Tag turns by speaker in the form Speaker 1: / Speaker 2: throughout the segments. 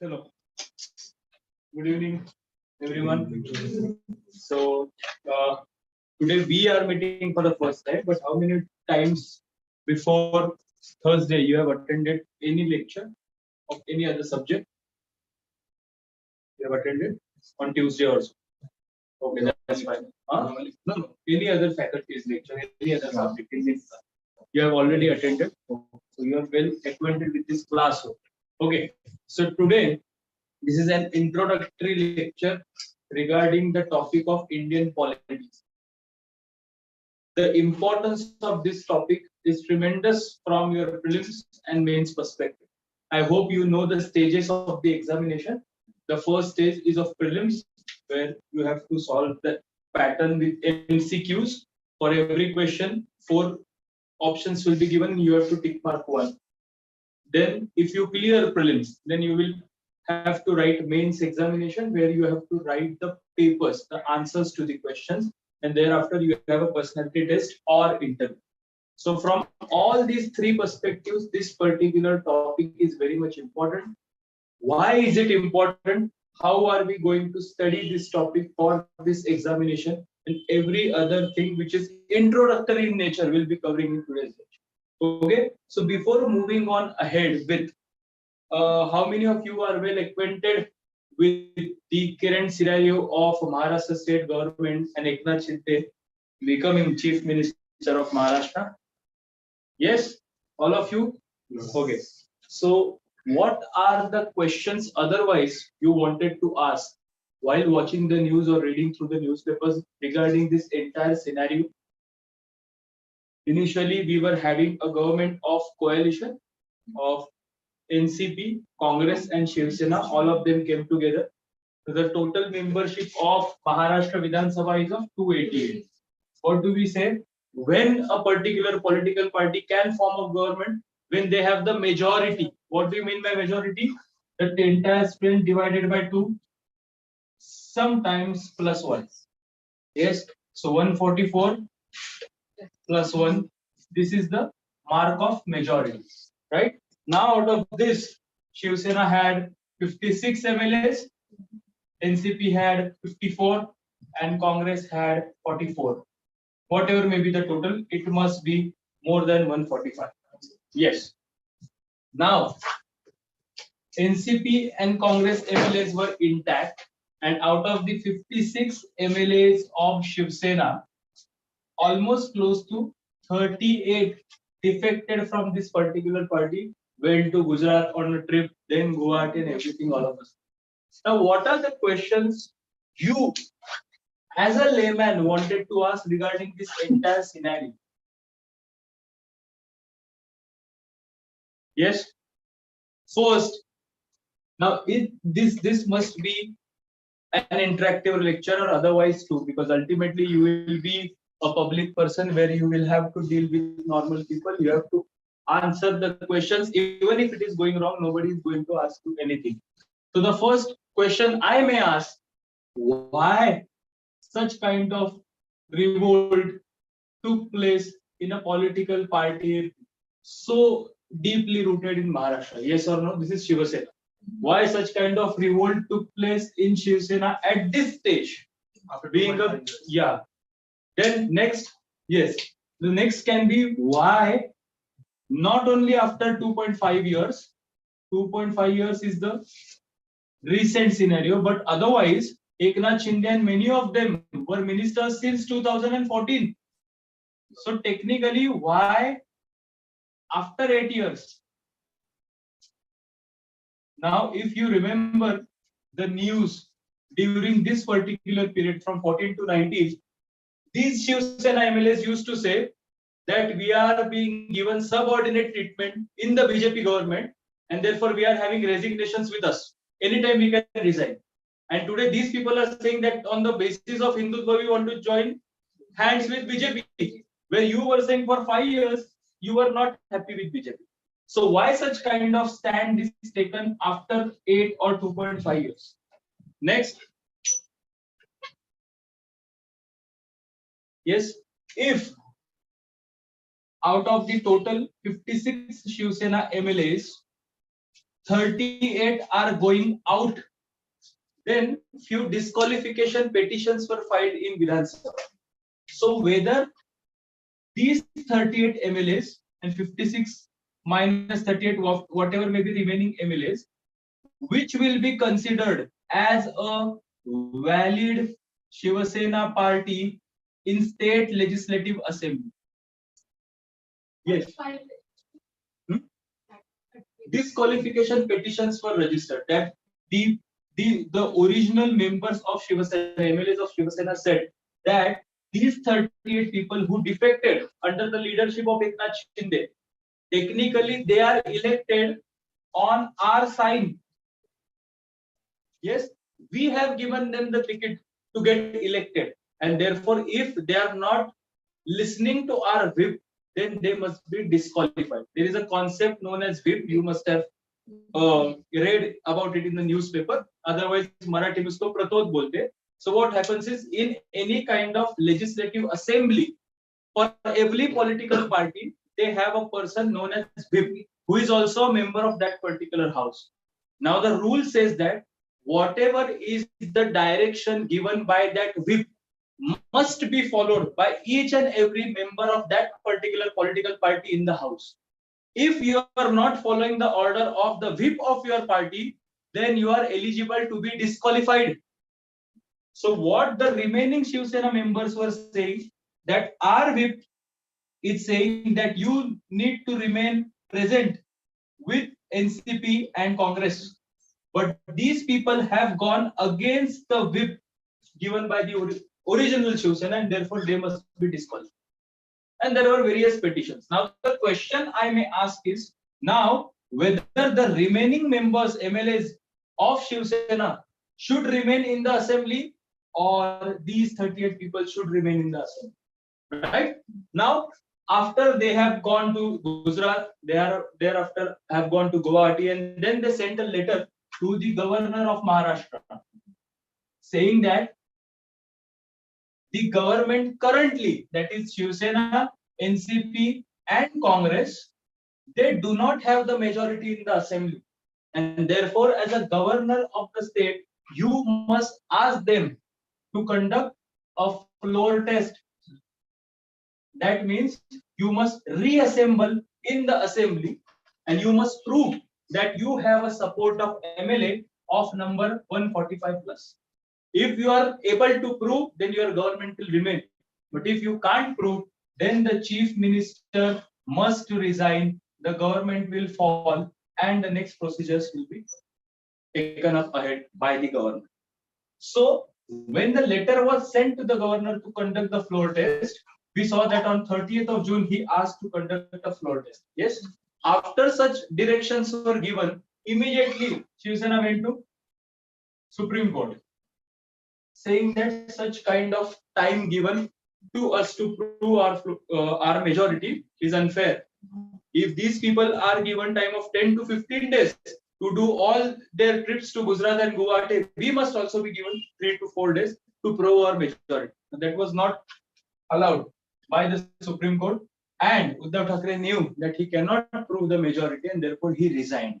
Speaker 1: Hello. Good evening, everyone. So today we are meeting for the first time. But how many times before Thursday you have attended any lecture of any other subject? You have attended on Tuesday also. Okay, that's fine. Huh? No. Any other faculty's lecture, any other subject in this. You have already attended, so you are well acquainted with this class. Okay, so today this is an introductory lecture regarding the topic of Indian politics. The importance of this topic is tremendous from your prelims and mains perspective. I hope you know the stages of the examination. The first stage is of prelims, where you have to solve the pattern with MCQs. For every question, 4 options will be given. You have to tick mark 1. Then, if you clear prelims, then you will have to write mains examination, where you have to write the papers, the answers to the questions, and thereafter you have a personality test or interview. So from all these 3 perspectives, this particular topic is very much important. Why is it important? How are we going to study this topic for this examination? And every other thing which is introductory in nature will be covering in today's lecture. Okay, so before moving on ahead with how many of you are well acquainted with the current scenario of Maharashtra state government and Eknath Shinde becoming chief minister of Maharashtra? Yes, all of you? Okay. So what are the questions otherwise you wanted to ask while watching the news or reading through the newspapers regarding this entire scenario? Initially, we were having a government of coalition of NCP, Congress, and Shiv Sena. All of them came together. So the total membership of Maharashtra Vidhan Sabha is of 288. What do we say? When a particular political party can form a government, when they have the majority. What do you mean by majority? That the entire strength divided by 2, sometimes plus 1. Yes. So 144 plus 1. This is the mark of majority. Right? Now out of this, Shiv Sena had 56 MLAs, NCP had 54, and Congress had 44. Whatever may be the total, it must be more than 145. Yes. Now, NCP and Congress MLAs were intact, and out of the 56 MLAs of Shiv Sena, almost close to 38 defected from this particular party, went to Gujarat on a trip, then Guwahati and everything, all of us. Now, what are the questions you, as a layman, wanted to ask regarding this entire scenario? Yes. First, now this must be an interactive lecture or otherwise too, because ultimately you will be a public person where you will have to deal with normal people. You have to answer the questions. Even if it is going wrong, nobody is going to ask you anything. So the first question I may ask, why such kind of revolt took place in a political party so deeply rooted in Maharashtra? Yes or no? This is Shiv Sena. Why such kind of revolt took place in Shiv Sena at this stage? After being a yeah. Then next, yes, the next can be why not only after 2.5 years. 2.5 years is the recent scenario, but otherwise, Eknath Shinde and many of them were ministers since 2014. So technically, why after 8 years? Now, if you remember the news during this particular period from 14 to 19, these Shiv Sena MLAs used to say that we are being given subordinate treatment in the BJP government, and therefore we are having resignations with us. Anytime we can resign. And today these people are saying that on the basis of Hindutva we want to join hands with BJP, where you were saying for 5 years you were not happy with BJP. So why such kind of stand is taken after 8 or 2.5 years? Next. Yes, if out of the total 56 Shiv Sena MLAs, 38 are going out. Then few disqualification petitions were filed in Vidhan Sabha. So whether these 38 MLAs and 56 minus 38, whatever may be remaining MLAs, which will be considered as a valid Shiva Sena party in state legislative assembly. Yes. Hmm? Disqualification petitions were registered that the original members of Shiva Sena, MLAs of Shiva Sena said that these 38 people who defected under the leadership of Eknath Shinde, technically they are elected on our sign. Yes, we have given them the ticket to get elected, and therefore if they are not listening to our whip, then they must be disqualified. There is a concept known as whip. You must have read about it in the newspaper. Otherwise, Marathi में उसको प्रतोद बोलते. So what happens is, in any kind of legislative assembly, for every political party, they have a person known as whip, who is also a member of that particular house. Now the rule says that whatever is the direction given by that whip must be followed by each and every member of that particular political party in the house. If you are not following the order of the whip of your party, then you are eligible to be disqualified. So what the remaining Shiv Sena members were saying, that our whip is saying that you need to remain present with NCP and Congress. But these people have gone against the whip given by the original Shiv Sena, and therefore they must be disqualified. And there were various petitions. Now the question I may ask is, now whether the remaining members, MLAs of Shiv Sena should remain in the assembly, or these 38 people should remain in the assembly. Right? Now, after they have gone to Gujarat, they are thereafter have gone to Guwahati, and then they sent a letter to the governor of Maharashtra saying that the government currently, that is Shiv Sena, NCP and Congress, they do not have the majority in the assembly, and therefore as a governor of the state, you must ask them to conduct a floor test. That means you must reassemble in the assembly, and you must prove that you have a support of MLA of number 145 plus. If you are able to prove, then your government will remain. But if you can't prove, then the chief minister must resign, the government will fall, and the next procedures will be taken up ahead by the government. So when the letter was sent to the governor to conduct the floor test, we saw that on 30th of June, he asked to conduct a floor test. Yes. After such directions were given, immediately Shiv Sena went to Supreme Court, saying that such kind of time given to us to prove our majority is unfair. If these people are given time of 10 to 15 days to do all their trips to Gujarat and Guwahati, we must also be given 3 to 4 days to prove our majority. That was not allowed by the Supreme Court, and Uddhav Thackeray knew that he cannot prove the majority, and therefore he resigned.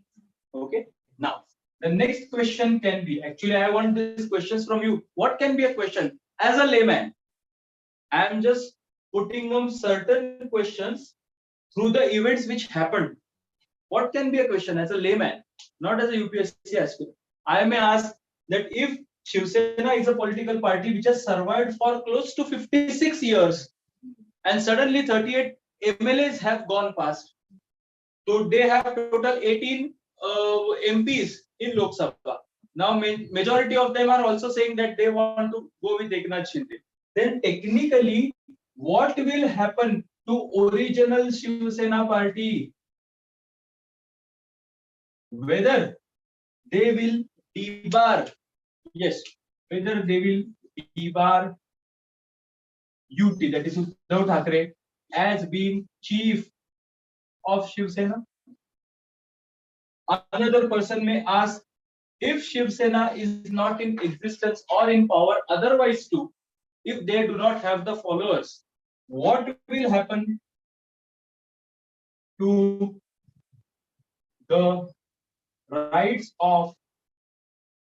Speaker 1: Okay. Now, the next question can be, actually I want these questions from you. What can be a question? As a layman, I am just putting on certain questions through the events which happened. What can be a question as a layman, not as a UPSC aspirant? I may ask that if Shiv Sena is a political party which has survived for close to 56 years, and suddenly 38 MLAs have gone past, so they have total 18 MPs in Lok Sabha. Now majority of them are also saying that they want to go with Eknath Shinde. Then technically, what will happen to original Shiv Sena party? Whether they will debar, yes, whether they will debar UT, that is Uddhav Thackeray, as being chief of Shiv Sena. Another person may ask, if Shiv Sena is not in existence or in power otherwise too, if they do not have the followers, what will happen to the rights of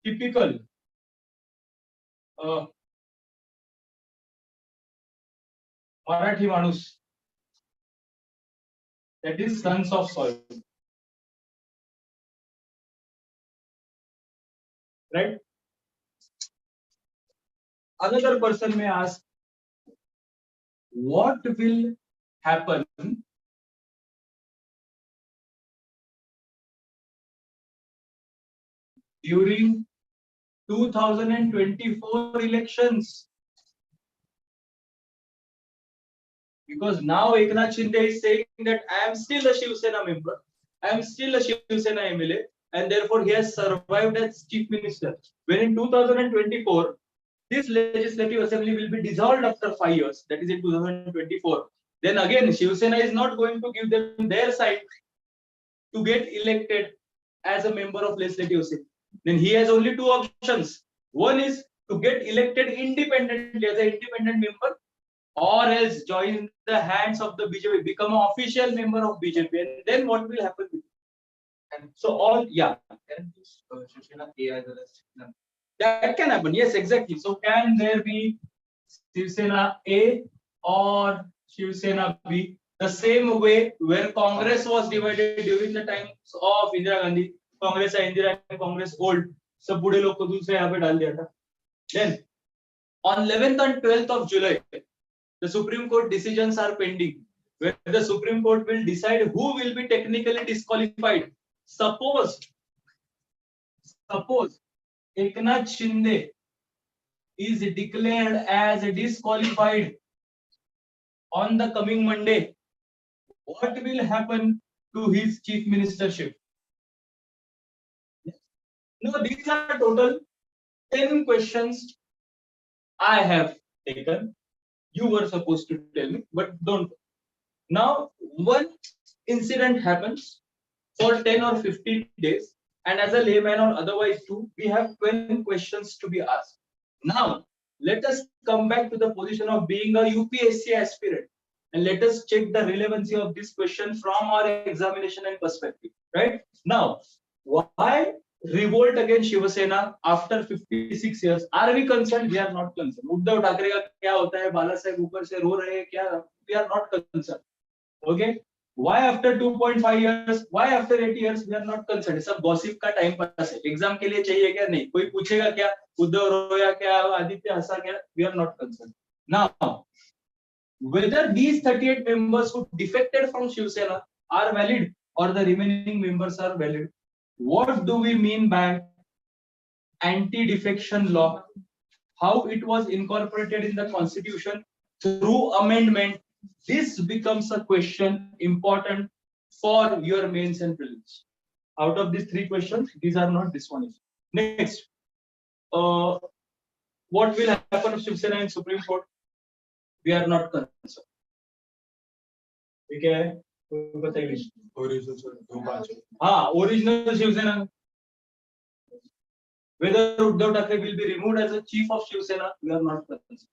Speaker 1: typical Marathi Manus, that is sons of soil. Right? Another person may ask, what will happen during 2024 elections? Because now Eknath Shinde is saying that I am still a Shiv Sena member, I am still a Shiv Sena MLA, and therefore he has survived as chief minister. When in 2024, this legislative assembly will be dissolved after 5 years, that is in 2024. Then again, Shiv Sena is not going to give them their side to get elected as a member of legislative assembly. Then he has only two options. One is to get elected independently as an independent member, or else join the hands of the BJP, become an official member of BJP, and then what will happen? And so all, yeah, that can happen. Yes, exactly. So can there be Shiv Sena A or Shiv Sena B? The same way where Congress was divided during the times of Indira Gandhi, Congress है Indira and Congress old, सब बूढ़े लोग को दूसरे यहाँ पे डाल दिया था. Then on 11th and 12th of July, the Supreme Court decisions are pending, where the Supreme Court will decide who will be technically disqualified. Suppose Eknath Shinde is declared as disqualified on the coming Monday, what will happen to his chief ministership? No, these are total 10 questions I have taken. You were supposed to tell me, but don't. Now, one incident happens for 10 or 15 days, and as a layman or otherwise too, we have 12 questions to be asked. Now, let us come back to the position of being a UPSC aspirant, and let us check the relevancy of this question from our examination and perspective. Right? Now, why revolt against Shiv Sena after 56 years? Are we concerned? We are not concerned. Uddhav Thackeray का क्या होता है? बाला साहेब ऊपर से रो रहे हैं क्या? We are not concerned. Okay? Why after 2.5 years? Why after 8 years? We are not concerned. सब gossip का time pass है. Exam के लिए चाहिए क्या? नहीं. कोई पूछेगा क्या? उद्धव रोया क्या? आदित्य हंसा क्या? We are not concerned. Now, whether these 38 members who defected from Shiv Sena are valid or the remaining members are valid, what do we mean by anti-defection law? How it was incorporated in the constitution through amendment? This becomes a question important for your mains and prelims. Out of these three questions, these are not this one. Next, what will happen to Shiv Sena in Supreme Court? We are not concerned. Okay. Original Shiv Sena. Whether Uddhav Thackeray will be removed as a chief of Shiv Sena, we are not concerned.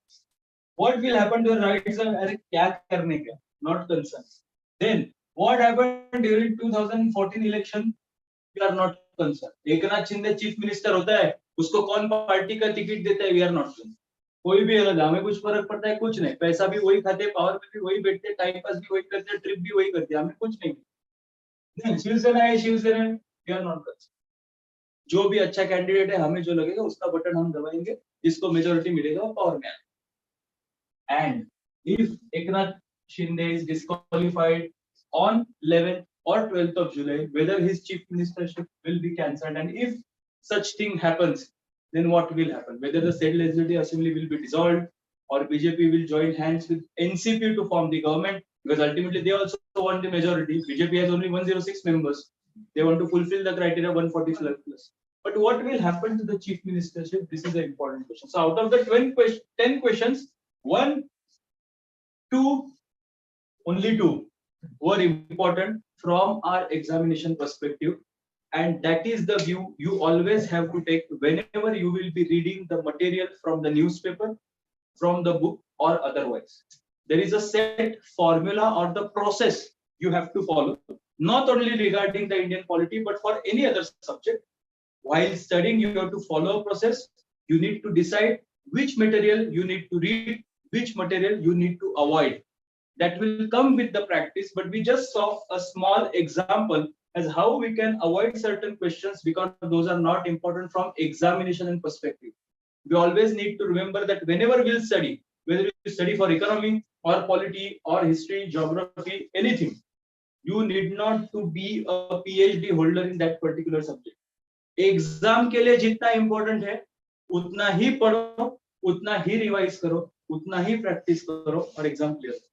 Speaker 1: What will happen to the rights of kya karne ka? Not concerned. Then what happened during 2014 election? We are not concerned. Eknath Shinde chief minister होता है, उसको कौन party का ticket देता है? We are not concerned. कोई भी अलग, हमें कुछ फर्क पड़ता है? कुछ नहीं. पैसा भी वही खाते, पावर में भी वही बैठते, टाइम पास भी वही करते, ट्रिप भी वही करते, हमें कुछ नहीं. नहीं, शिवसेना है, Shiv Sena. We are not concerned. जो भी अच्छा कैंडिडेट है, हमें जो लगेगा उसका बटन हम दबाएंगे, जिसको मेजॉरिटी मिलेगा वो पावर में आएगा. And if Eknath Shinde is disqualified on 11th or 12th of July, whether his chief ministership will be cancelled, and if such thing happens, then what will happen? Whether the state legislative assembly will be dissolved, or BJP will join hands with NCP to form the government, because ultimately they also want the majority. BJP has only 106 members. They want to fulfill the criteria 140 plus. But what will happen to the chief ministership? This is an important question. So out of the 10 questions, only two were important from our examination perspective, and that is the view you always have to take whenever you will be reading the material from the newspaper, from the book, or otherwise. There is a set formula or the process you have to follow. not only regarding the Indian polity, but for any other subject. While studying, you have to follow a process. You need to decide which material you need to read, which material you need to avoid. That will come with the practice, but we just saw a small example as how we can avoid certain questions because those are not important from examination and perspective. We always need to remember that whenever we'll study, whether you study for economy or polity or history, geography, anything, you need not to be a PhD holder in that particular subject. Exam के लिए जितना important है उतना ही पढ़ो, उतना ही revise करो, उतना ही practice करो और एग्जाम क्लियर करो.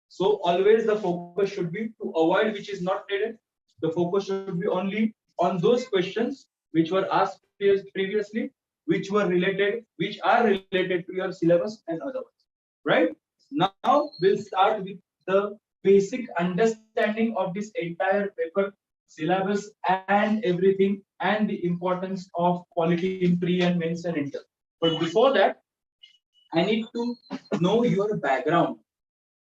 Speaker 1: So always the focus should be to avoid which is not needed. The focus should be only on those questions which were asked previously, which are related to your syllabus and otherwise. Right? Now we'll start with the basic understanding of this entire paper, syllabus and everything, and the importance of polity in pre and mains and inter. But before that, I need to know your background,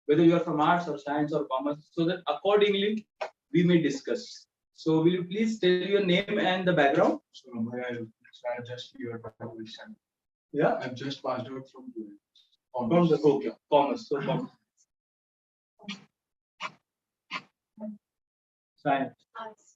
Speaker 1: whether you are from arts or science or commerce, so that accordingly we may discuss. So will you please tell your name and the background?
Speaker 2: So I just your question.
Speaker 1: Yeah,
Speaker 2: I've just passed out from
Speaker 1: the okay, commerce. So commerce. Science.
Speaker 3: Arts.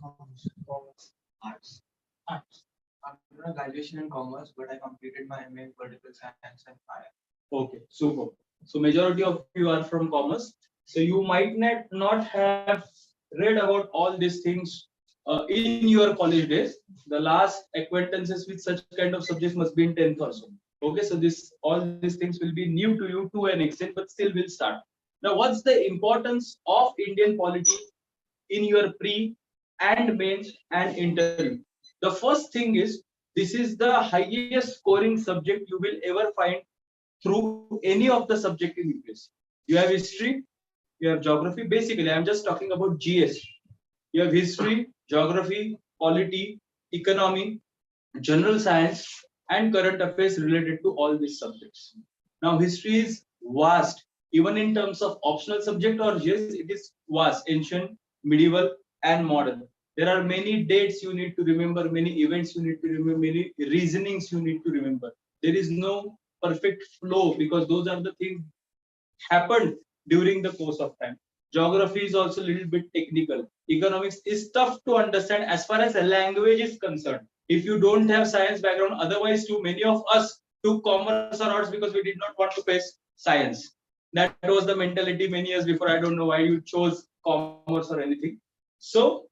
Speaker 3: Commerce.
Speaker 2: Commerce.
Speaker 3: Arts.
Speaker 1: Arts.
Speaker 2: I'm doing a graduation in commerce, but I completed my MA in political science and fire.
Speaker 1: Okay, super. So majority of you are from commerce. So you might not have read about all these things in your college days. The last acquaintances with such kind of subjects must be in 10th or so. Okay, so all these things will be new to you to an extent, but still we'll start. Now, what's the importance of Indian polity in your pre and mains and interview? The first thing is, this is the highest scoring subject you will ever find through any of the subject in UPSC. You have history, you have geography. Basically, I'm just talking about GS. You have history, geography, polity, economy, general science, and current affairs related to all these subjects. Now, history is vast. Even in terms of optional subject or GS, it is vast, ancient, medieval, and modern. There are many dates you need to remember, many events you need to remember, many reasonings you need to remember. There is no perfect flow because those are the things happened during the course of time. Geography is also a little bit technical. Economics is tough to understand as far as a language is concerned. If you don't have science background, otherwise too many of us took commerce or arts because we did not want to face science. That was the mentality many years before. I don't know why you chose commerce or anything. So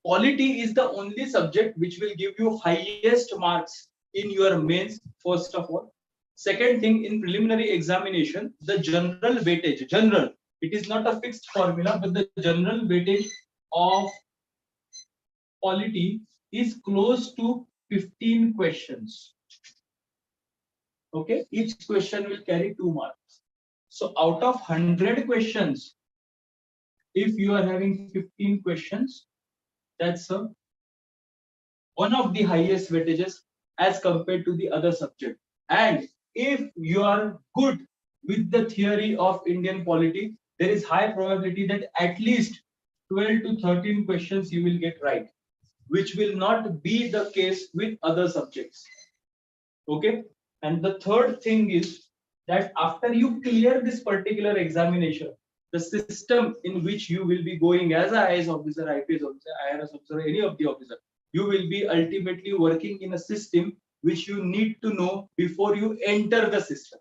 Speaker 1: polity is the only subject which will give you highest marks in your mains, first of all. Second thing, in preliminary examination, the general weightage, it is not a fixed formula, but the general weightage of polity is close to 15 questions. Okay, each question will carry 2 marks. So out of 100 questions, if you are having 15 questions, that's one of the highest weightages as compared to the other subject. And if you are good with the theory of Indian polity, there is high probability that at least 12 to 13 questions you will get right, which will not be the case with other subjects. Okay. And the third thing is that after you clear this particular examination, the system in which you will be going as an IAS officer, IPS officer, IRS officer, any of the officer, you will be ultimately working in a system which you need to know before you enter the system.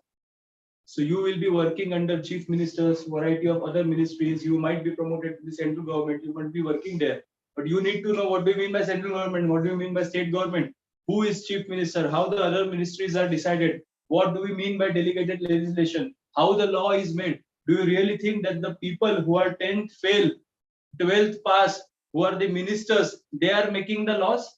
Speaker 1: So you will be working under chief ministers, variety of other ministries. You might be promoted to the central government. You might be working there, but you need to know what do you mean by central government, what do you mean by state government, who is chief minister, how the other ministries are decided, what do we mean by delegated legislation, how the law is made. Do you really think that the people who are 10th fail, 12th pass, who are the ministers, they are making the laws?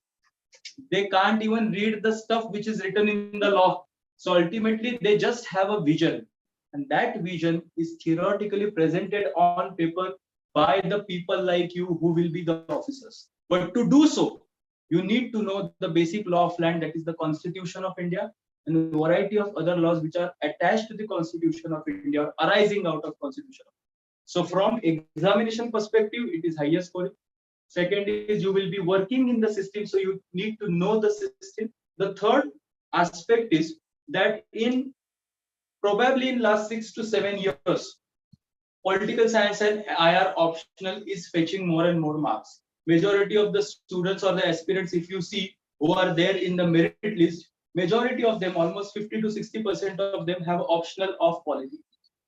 Speaker 1: They can't even read the stuff which is written in the law. So ultimately, they just have a vision. And that vision is theoretically presented on paper by the people like you who will be the officers. But to do so, you need to know the basic law of land, that is the Constitution of India, and a variety of other laws which are attached to the Constitution of India or arising out of Constitution. So from examination perspective, it is highest scoring. Second is you will be working in the system, so you need to know the system. The third aspect is that in probably in last 6 to 7 years, political science and IR optional is fetching more and more marks. Majority of the students or the aspirants, if you see, who are there in the merit list, majority of them, almost 50 to 60% of them have optional of polity.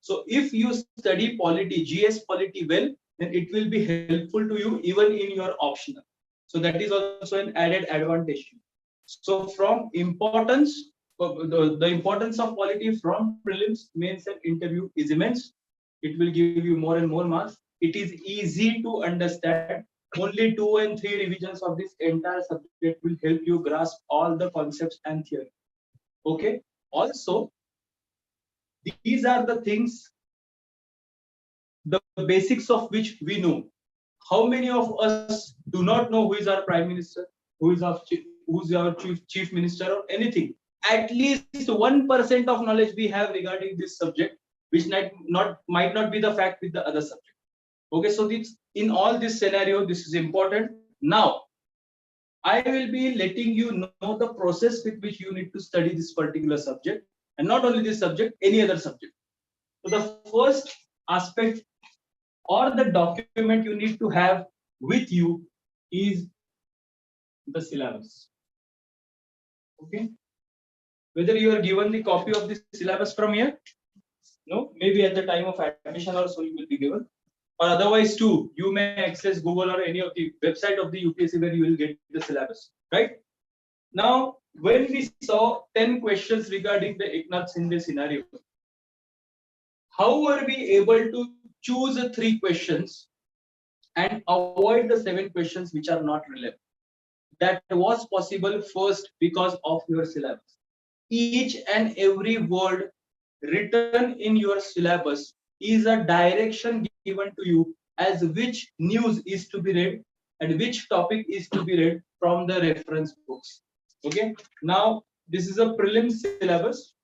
Speaker 1: So if you study polity, GS polity well, then it will be helpful to you even in your optional. So that is also an added advantage. So from importance, the importance of polity from prelims, mains and interview is immense. It will give you more and more marks. It is easy to understand. Only 2 and 3 revisions of this entire subject will help you grasp all the concepts and theory. Okay. Also, these are the things, the basics of which we know. How many of us do not know who is our prime minister, who's our chief minister, or anything? At least 1% of knowledge we have regarding this subject, which might not be the fact with the other subject. Okay, so this, in all this scenario, this is important. Now, I will be letting you know the process with which you need to study this particular subject, and not only this subject, any other subject. So the first aspect or the document you need to have with you is the syllabus. Okay. Whether you are given the copy of the syllabus from here, no, maybe at the time of admission or so you will be given, or otherwise too, you may access Google or any of the website of the UPSC where you will get the syllabus, right? Now, when we saw 10 questions regarding the Eknath Shinde scenario, how were we able to choose 3 questions and avoid the 7 questions which are not relevant? That was possible first because of your syllabus. Each and every word written in your syllabus is a direction given to you as which news is to be read and which topic is to be read from the reference books. Okay. Now this is a prelim syllabus.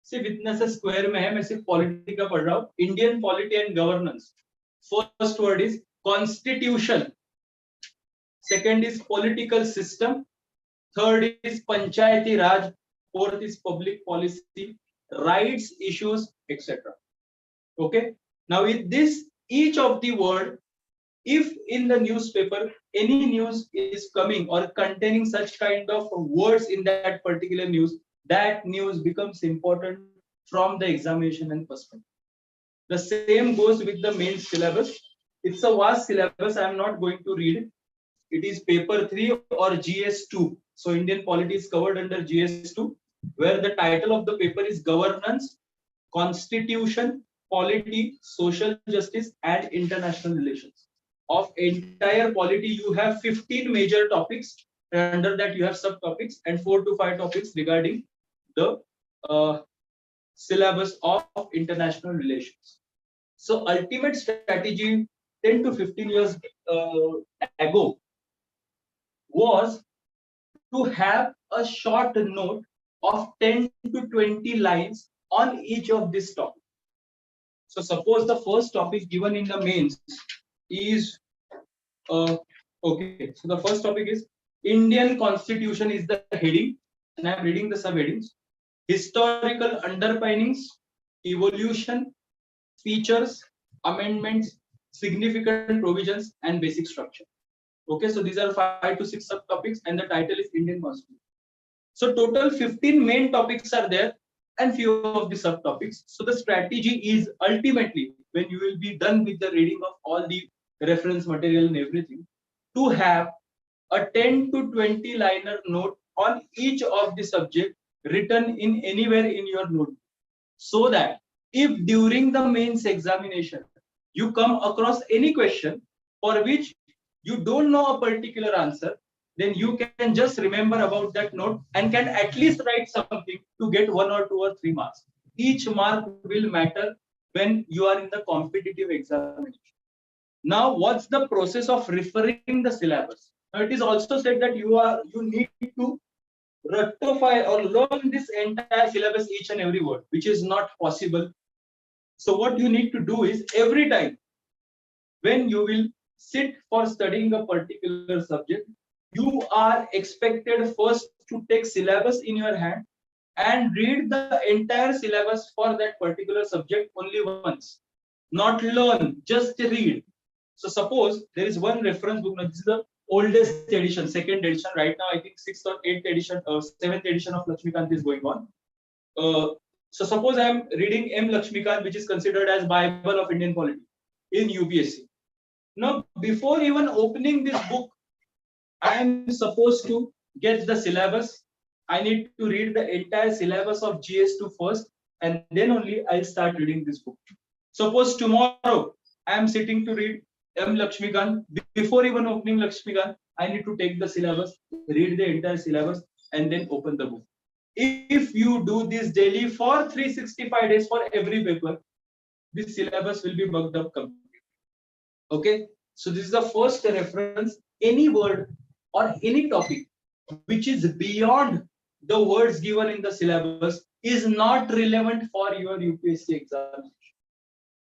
Speaker 1: सिर्फ इतना सा square में है, मैं सिर्फ polity का पढ़ रहा हूँ. Indian polity and governance. First word is constitution. Second is political system. Third is Panchayati Raj. Fourth is public policy, rights, issues, etc. Okay. Now with this, each of the word, if in the newspaper any news is coming or containing such kind of words in that particular news, that news becomes important from the examination and perspective. The same goes with the main syllabus. It's a vast syllabus. I am not going to read it. It is paper 3 or GS2. So Indian polity is covered under GS2, where the title of the paper is Governance, Constitution, Polity, Social Justice, and International Relations. Of entire polity, you have 15 major topics, and under that you have subtopics and 4 to 5 topics regarding the syllabus of international relations. So ultimate strategy 10 to 15 years ago was to have a short note of 10 to 20 lines on each of these topics. So suppose the first topic given in the mains is okay. So the first topic is Indian Constitution is the heading, and I am reading the subheadings. Historical underpinnings, evolution, features, amendments, significant provisions, and basic structure. Okay, so these are 5 to 6 subtopics, and the title is Indian Constitution. So total 15 main topics are there, and few of the subtopics. So the strategy is ultimately, when you will be done with the reading of all the reference material and everything, to have a 10 to 20 liner note on each of the subject written in anywhere in your notebook, so that if during the mains examination you come across any question for which you don't know a particular answer, then you can just remember about that note and can at least write something to get 1 or 2 or 3 marks. Each mark will matter when you are in the competitive examination. Now, what's the process of referring the syllabus? Now, it is also said that you need to rectify or learn this entire syllabus, each and every word, which is not possible. So what you need to do is, every time when you will sit for studying a particular subject, you are expected first to take syllabus in your hand and read the entire syllabus for that particular subject only once. Not learn, just read. So suppose there is one reference book. Now this is the oldest edition, second edition. Right now, I think sixth or eighth edition or seventh edition of Lakshmikant is going on. So suppose I am reading M. Lakshmikant, which is considered as Bible of Indian polity in UPSC. Now, before even opening this book, I am supposed to get the syllabus. I need to read the entire syllabus of GS2 first, and then only I'll start reading this book. Suppose tomorrow I am sitting to read M. Lakshmikant. Before even opening Lakshmikant, I need to take the syllabus, read the entire syllabus, and then open the book. If you do this daily for 365 days for every paper, this syllabus will be bugged up completely. Okay, so this is the first reference. Any word or any topic which is beyond the words given in the syllabus is not relevant for your UPSC examination.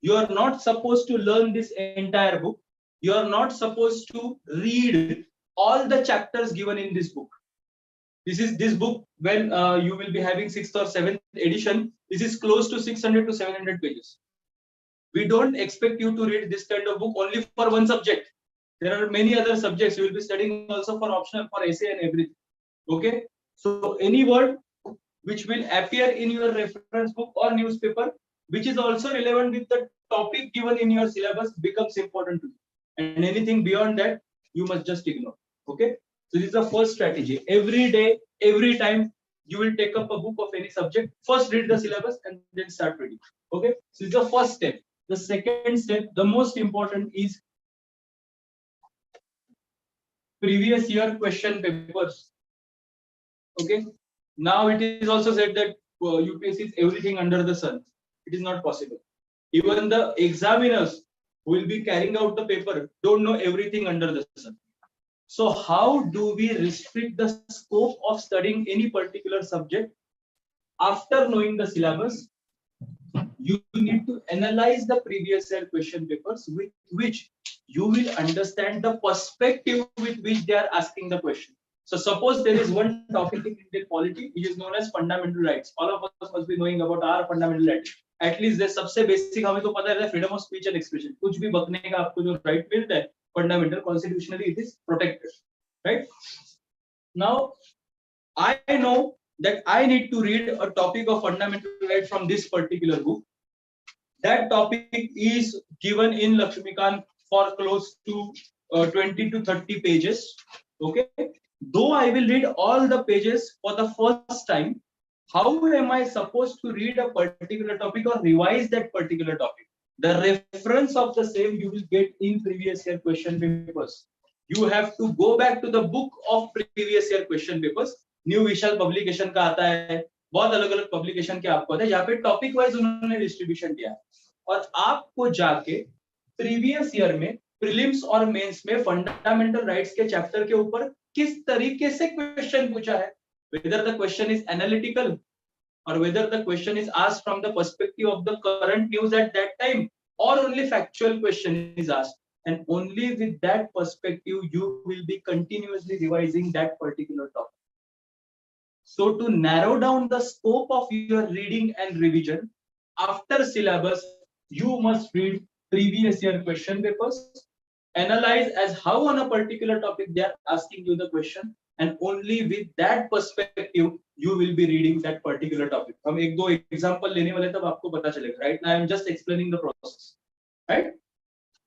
Speaker 1: You are not supposed to learn this entire book. You are not supposed to read all the chapters given in this book. This book, when you will be having sixth or seventh edition, this is close to 600 to 700 pages. We don't expect you to read this kind of book only for one subject. There are many other subjects you will be studying also for optional, for essay and everything. Okay, so any word which will appear in your reference book or newspaper, which is also relevant with the topic given in your syllabus, becomes important to you. And anything beyond that, you must just ignore. Okay, so this is the first strategy. Every day, every time you will take up a book of any subject, first read the syllabus and then start reading. Okay, so this is the first step. The second step, the most important, is previous year question papers. Okay, now it is also said that UPSC is everything under the sun. It is not possible. Even the examiners who will be carrying out the paper don't know everything under the sun. So how do we restrict the scope of studying any particular subject? After knowing the syllabus, you need to analyze the previous year question papers with which you will understand the perspective with which they are asking the question. So suppose there is one topic in Indian polity which is known as fundamental rights. All of us must be knowing about our fundamental rights. At least the सबसे basic हमें तो पता है freedom of speech and expression. कुछ भी बकने का आपको जो right मिलता है, fundamental, constitutionally it is protected, right? Now I know that I need to read a topic of fundamental right from this particular book. That topic is given in Lakshmikant for close to 20 to 30 pages. Okay, though I will read all the pages for the first time, how am I supposed to read a particular topic or revise that particular topic? The reference of the same you will get in previous year question papers. You have to go back to the book of previous year question papers. New Vishal publication का आता है, बहुत अलग अलग publication के आपको आता है, जहाँ पे टॉपिक वाइज उन्होंने डिस्ट्रीब्यूशन किया है, और आपको जाके प्रीवियस ईयर में प्रीलिम्स और मेंस में फंडामेंटल राइट्स के चैप्टर के ऊपर किस तरीके से क्वेश्चन पूछा है, whether the question is analytical or whether the question is asked from the perspective of the current news at that time, or only factual question is asked, and only with that perspective you will be continuously revising that particular topic. So to narrow down the scope of your reading and revision, after syllabus, you must read previous year question papers, analyze as how on a particular topic they are asking you the question, and only with that perspective you will be reading that particular topic. हम एक दो example लेने वाले तब आपको पता चलेगा. Right now I am just explaining the process. Right?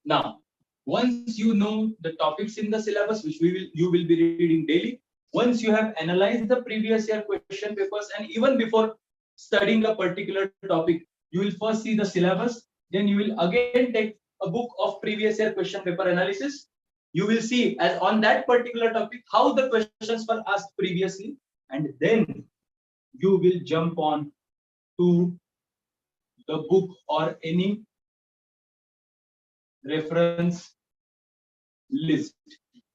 Speaker 1: Now, once you know the topics in the syllabus, which you will be reading daily, once you have analyzed the previous year question papers, and even before studying a particular topic, you will first see the syllabus, then you will again take a book of previous year question paper analysis. You will see as on that particular topic how the questions were asked previously, and then you will jump on to the book or any reference list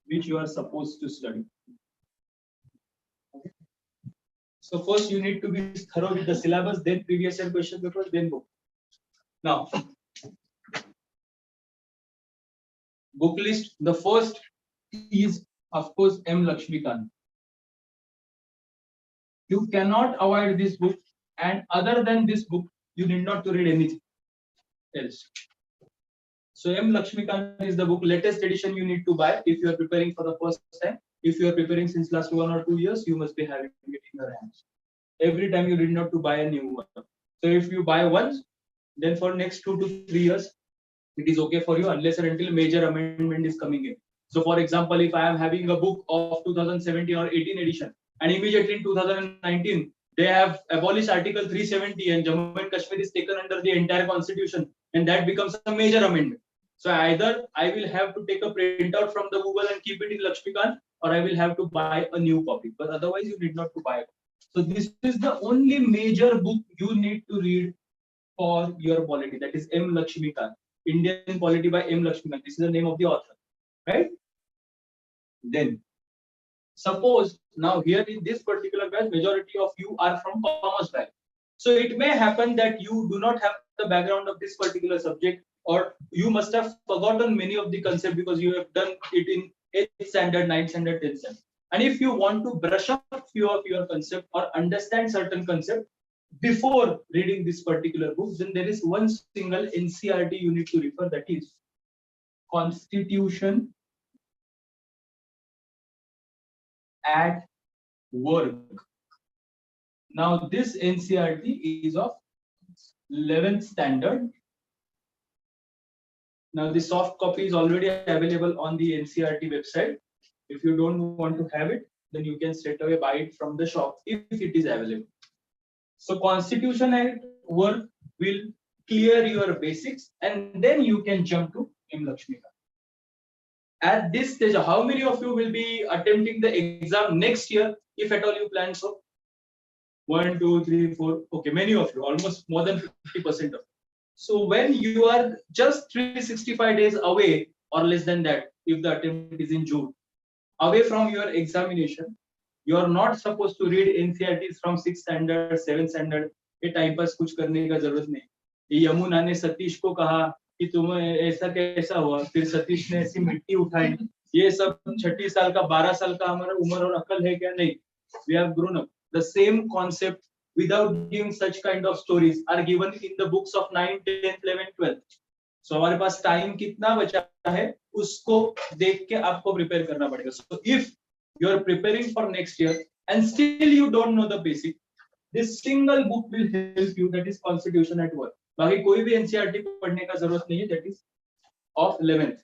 Speaker 1: which you are supposed to study. Okay. So first you need to be thorough with the syllabus, then previous year question papers, then book. Now book list. The first is, of course, M. Lakshmikant. You cannot avoid this book, and other than this book, you need not to read anything else. So M. Lakshmikant is the book, latest edition you need to buy if you are preparing for the first time. If you are preparing since last 1 or 2 years, you must be having it in your hands. Every time you need not to buy a new one. So if you buy once, then for next 2 to 3 years, it is okay for you unless and until major amendment is coming in. So for example, if I am having a book of 2017 or 18 edition, and immediately in 2019, they have abolished Article 370 and Jammu and Kashmir is taken under the entire constitution, and that becomes a major amendment. So either I will have to take a printout from the Google and keep it in Lakshmikant, or I will have to buy a new copy. But otherwise, you need not to buy it. So this is the only major book you need to read for your polity. That is M. Lakshmikant, Indian Polity by M. Lakshmikant. This is the name of the author, right? Then, suppose now here in this particular batch, majority of you are from commerce batch. So it may happen that you do not have the background of this particular subject, or you must have forgotten many of the concepts because you have done it in 8th standard, 9th standard, 10th standard. And if you want to brush up few of your concepts or understand certain concepts before reading this particular book, then there is one single NCERT you need to refer, that is Constitution at Work. Now this NCERT is of 11th standard. Now the soft copy is already available on the NCERT website. If you don't want to have it, then you can straight away buy it from the shop if it is available. So Constitution at Work will clear your basics, and then you can jump to M. Lakshmikant. At this stage, how many of you will be attempting the exam next year, if at all you plan so? 1, 2, 3, 4. Okay, many of you, almost more than 50% of you. So when you are just 365 days away or less than that, if the attempt is in June, away from your examination, you are not supposed to read NCERTs from 6th standard, 7th standard. ये time pass कुछ करने का जरूरत नहीं. ये यमुना ने सतीश को कहा कि तुम्हें ऐसा कैसा हुआ, फिर सतीश ने ऐसी मिट्टी उठाई. ये सब 36 साल का 12 साल का हमारा उम्र और अकल है क्या? नहीं. We have grown up. The same concept without giving such kind of stories are given in the books of 9th, 10th, 11th, 12th. So हमारे पास टाइम कितना बचा है उसको देख के आपको प्रिपेयर करना पड़ेगा. So if you are preparing for next year and still you don't know the basic, this single book will help you, that is Constitution at Work. बाकी कोई भी NCERT पढ़ने का जरूरत नहीं है, that is of 11th,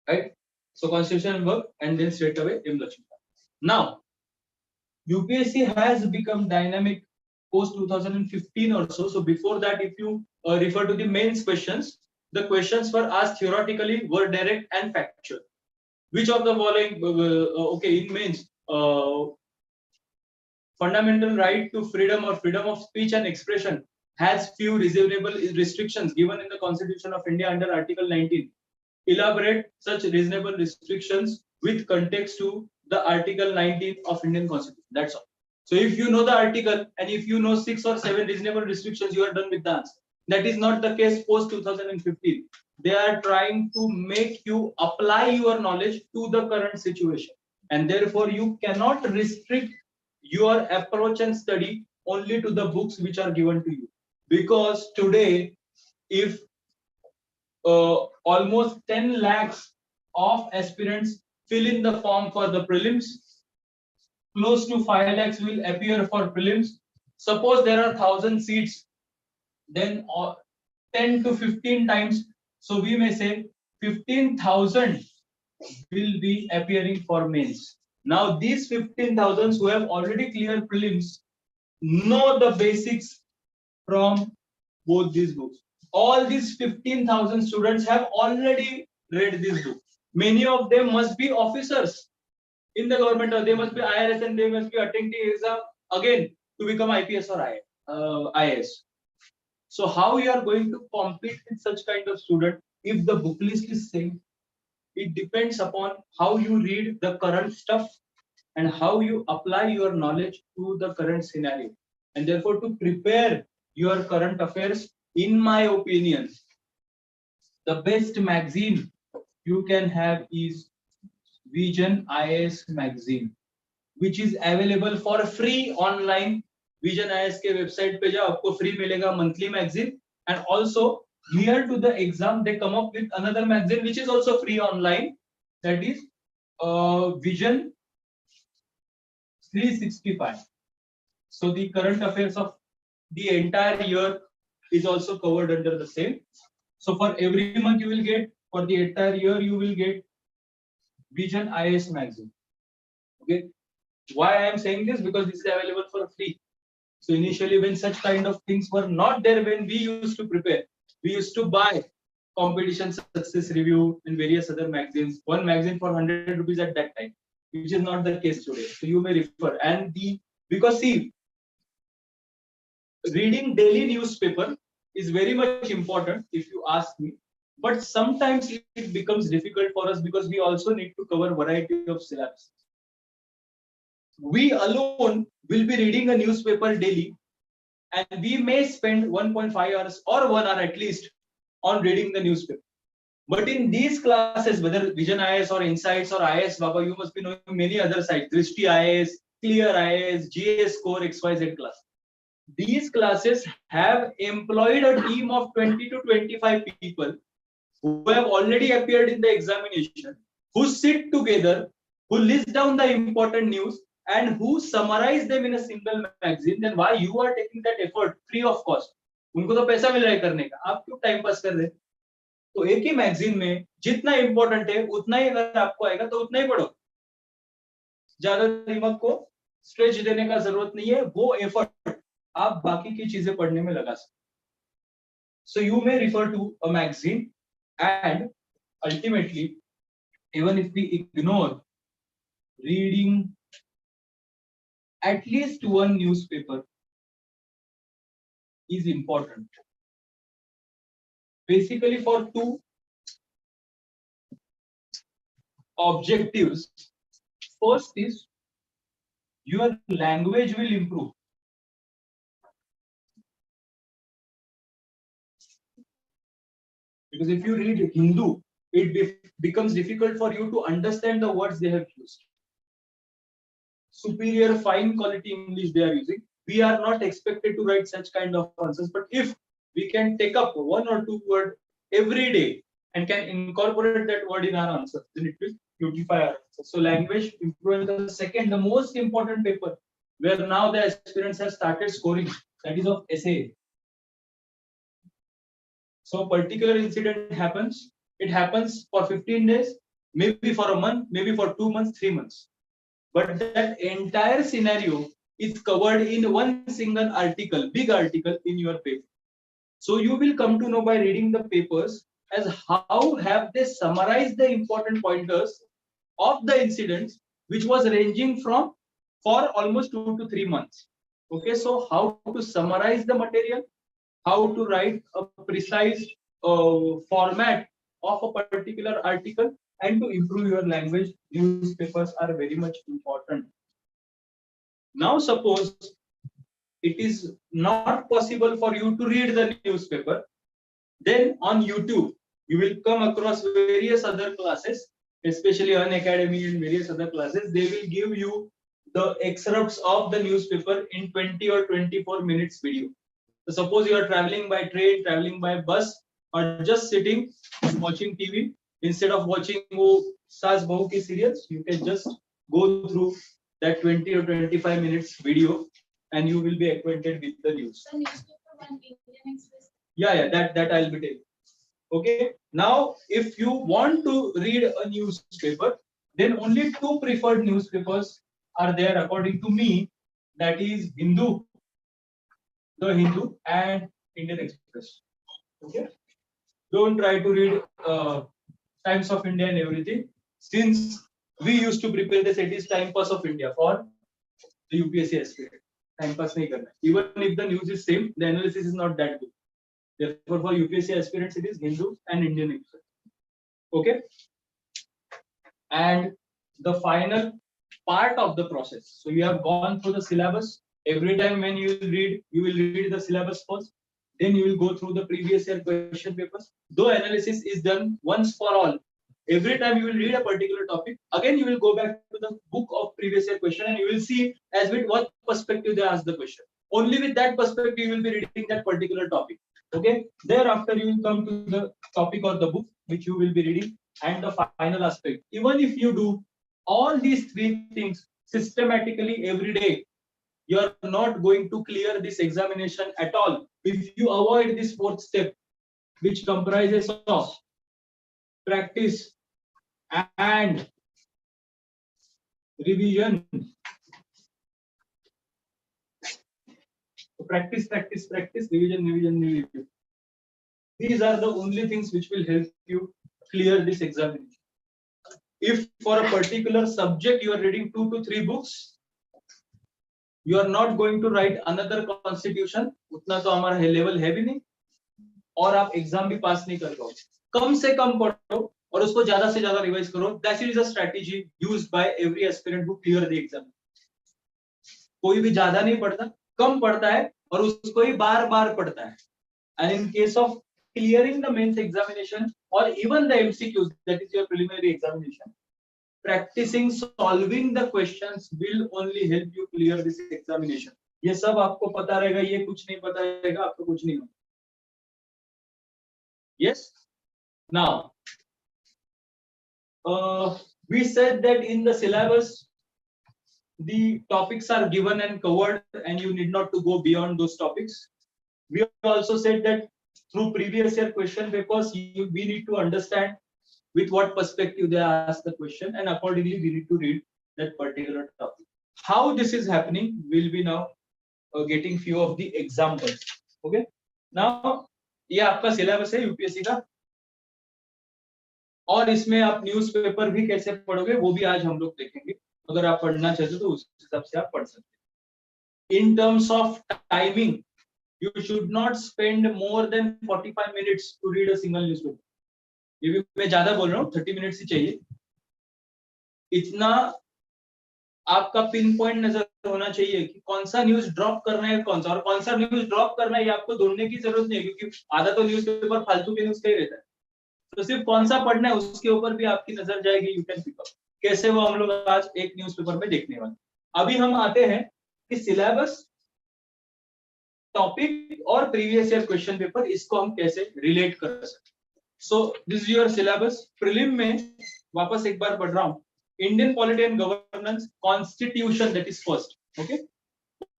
Speaker 1: right? So Constitution at Work and then straight away M. Lakshmikant. Now UPSC has become dynamic post 2015 or so. So before that, if you refer to the mains questions, the questions were asked theoretically, were direct and factual. Which of the following, okay, in mains, fundamental right to freedom or freedom of speech and expression has few reasonable restrictions given in the Constitution of India under Article 19. Elaborate such reasonable restrictions with context to the Article 19 of Indian Constitution. That's all. So if you know the article and if you know 6 or 7 reasonable restrictions, you are done with the answer. That is not the case post 2015. They are trying to make you apply your knowledge to the current situation, and therefore you cannot restrict your approach and study only to the books which are given to you. Because today, if almost 10 lakhs of aspirants fill in the form for the prelims, close to 5 lakhs will appear for prelims. Suppose there are 1,000 seats, then 10 to 15 times, so we may say 15,000 will be appearing for mains. Now these 15,000 who have already cleared prelims know the basics from both these books. All these 15,000 students have already read this book. Many of them must be officers in the government, or they must be IRS, and they must be attending exam again to become IPS or IAS. So how you are going to compete with such kind of student if the book list is same? It depends upon how you read the current stuff and how you apply your knowledge to the current scenario. And therefore, to prepare your current affairs, in my opinion, the best magazine you can have is Vision IAS magazine, which is available for free online. Vision IAS के website पे जाओ, आपको free मिलेगा monthly magazine, and also near to the exam they come up with another magazine which is also free online. That is Vision 365. So the current affairs of the entire year is also covered under the same. So for every month you will get, for the entire year you will get Vision IAS magazine. Okay. Why I am saying this? Because this is available for free. So initially when such kind of things were not there, when we used to prepare, we used to buy competition success review and various other magazines. One magazine for 100 rupees at that time, which is not the case today. So you may refer. And because see, reading daily newspaper is very much important if you ask me, but sometimes it becomes difficult for us because we also need to cover variety of syllabus. We alone will be reading a newspaper daily, and we may spend 1.5 hours or 1 hour at least on reading the newspaper. But in these classes, whether Vision IAS or Insights or IAS Baba, you must be knowing many other sites, Drishti IAS, Clear IAS, GS Score, XYZ class. These classes have employed a team of 20 to 25 people who have already appeared in the examination, who sit together, who list down the important news, and who summarize them in a single magazine. Then why you are taking that effort free of cost? उनको तो पैसा मिल रहा है करने का, आप क्यों time pass कर रहे हैं? तो एक ही मैगजीन में जितना इंपॉर्टेंट है उतना ही अगर आपको आएगा तो उतना ही पढ़ो, ज्यादा दिमाग को स्ट्रेच देने का जरूरत नहीं है, वो एफर्ट आप बाकी की चीजें पढ़ने में लगा सकते. So you may refer to a magazine, and ultimately, even if we ignore reading at least one newspaper is important. Basically for two objectives. First is your language will improve. Because if you read Hindu, it becomes difficult for you to understand the words they have used. Superior, fine quality English they are using. We are not expected to write such kind of answers, but if we can take up one or two words every day and can incorporate that word in our answer, then it will beautify our answer. So language improvement. The second, the most important paper where now the aspirants have started scoring, that is of essay. So a particular incident happens. It happens for 15 days, maybe for a month, maybe for 2 months, 3 months. But that entire scenario is covered in one single article, big article in your paper. So you will come to know by reading the papers as how have they summarized the important pointers of the incidents, which was ranging from for almost 2 to 3 months. Okay, so how to summarize the material, how to write a precise format of a particular article, and to improve your language, newspapers are very much important. Now suppose it is not possible for you to read the newspaper, then on YouTube you will come across various other classes, especially on Academy and various other classes. They will give you the excerpts of the newspaper in 20 or 24 minutes video. So suppose you are traveling by train, traveling by bus, or just sitting watching TV, instead of watching Saas Bahu ki serials, you can just go through that 20 or 25 minutes video and you will be acquainted with the news.
Speaker 3: The newspaper one, Indian Express.
Speaker 1: Yeah, that I'll be telling. Okay. Now, if you want to read a newspaper, then only two preferred newspapers are there according to me. That is Hindu, the Hindu, and Indian Express. Okay. Don't try to read Times of India and everything. Since we used to prepare this, it is Time Pass of India for the UPSC aspirant. Time pass nahi karna. Even if the news is same, the analysis is not that good. Therefore, for UPSC aspirants, it is Hindu and Indian Express. Okay. And the final part of the process. So you have gone through the syllabus. Every time when you will read the syllabus first. Then you will go through the previous year question papers. Though analysis is done once for all, Every time you will read a particular topic, again you will go back to the book of previous year question and you will see as with what perspective they ask the question. Only with that perspective you will be reading that particular topic. Okay. Thereafter you will come to the topic or the book which you will be reading, and the final aspect. Even if you do all these three things systematically every day, you are not going to clear this examination at all if you avoid this fourth step, which comprises of practice and revision. Practice, practice, practice, revision, revision, revision. These are the only things which will help you clear this examination. If for a particular subject you are reading 2 to 3 books, you are not going to write another constitution. उतना तो हमारा level है भी नहीं, और आप exam भी पास नहीं कर पाओगे. कम से कम पढ़ो और उसको ज्यादा से ज्यादा रिवाइज करो. That is a strategy used by every aspirant to clear the exam. कोई भी ज्यादा नहीं पढ़ता, कम पढ़ता है और उसको ही बार बार पढ़ता है. And in case of clearing the mains examination or even the MCQs, that is your preliminary examination, practicing solving the questions will only help you clear this examination. ये सब आपको पता रहेगा, ये कुछ नहीं पता रहेगा, आपको कुछ नहीं होगा. Yes. Now, we said that in the syllabus, the topics are given and covered, and you need not to go beyond those topics. We also said that through previous year question papers, we need to understand with what perspective they ask the question, and accordingly we need to read that particular topic. How this is happening, we'll be now getting few of the examples. Okay. Now, ये आपका syllabus है UPSC का, और इसमें आप newspaper भी कैसे पढ़ोगे वो भी आज हम लोग देखेंगे. अगर आप पढ़ना चाहते हो तो उस हिसाब से आप पढ़ सकते हैं. In terms of timing, you should not spend more than 45 minutes to read a single newspaper. ये भी मैं ज्यादा बोल रहा हूँ, 30 मिनट्स ही चाहिए. इतना आपका पिन पॉइंट नजर होना चाहिए कि कौन सा न्यूज ड्रॉप करना है, कौन सा, और कौन सा न्यूज ड्रॉप करना है ये आपको ढूंढने की जरूरत नहीं है, क्योंकि आधा तो न्यूज़पेपर फालतू के न्यूज का ही रहता है. तो सिर्फ कौन सा पढ़ना है उसके ऊपर भी आपकी नजर जाएगी. You can pick up. कैसे वो हम लोग आज एक न्यूज़पेपर में देखने वाले. अभी हम आते हैं कि सिलेबस, टॉपिक और प्रीवियस ईयर क्वेश्चन पेपर, इसको हम कैसे रिलेट कर सकते. So this is your syllabus. Prelim में वापस एक बार पढ़ रहा हूँ. Indian polity and governance, constitution, that is first. Okay.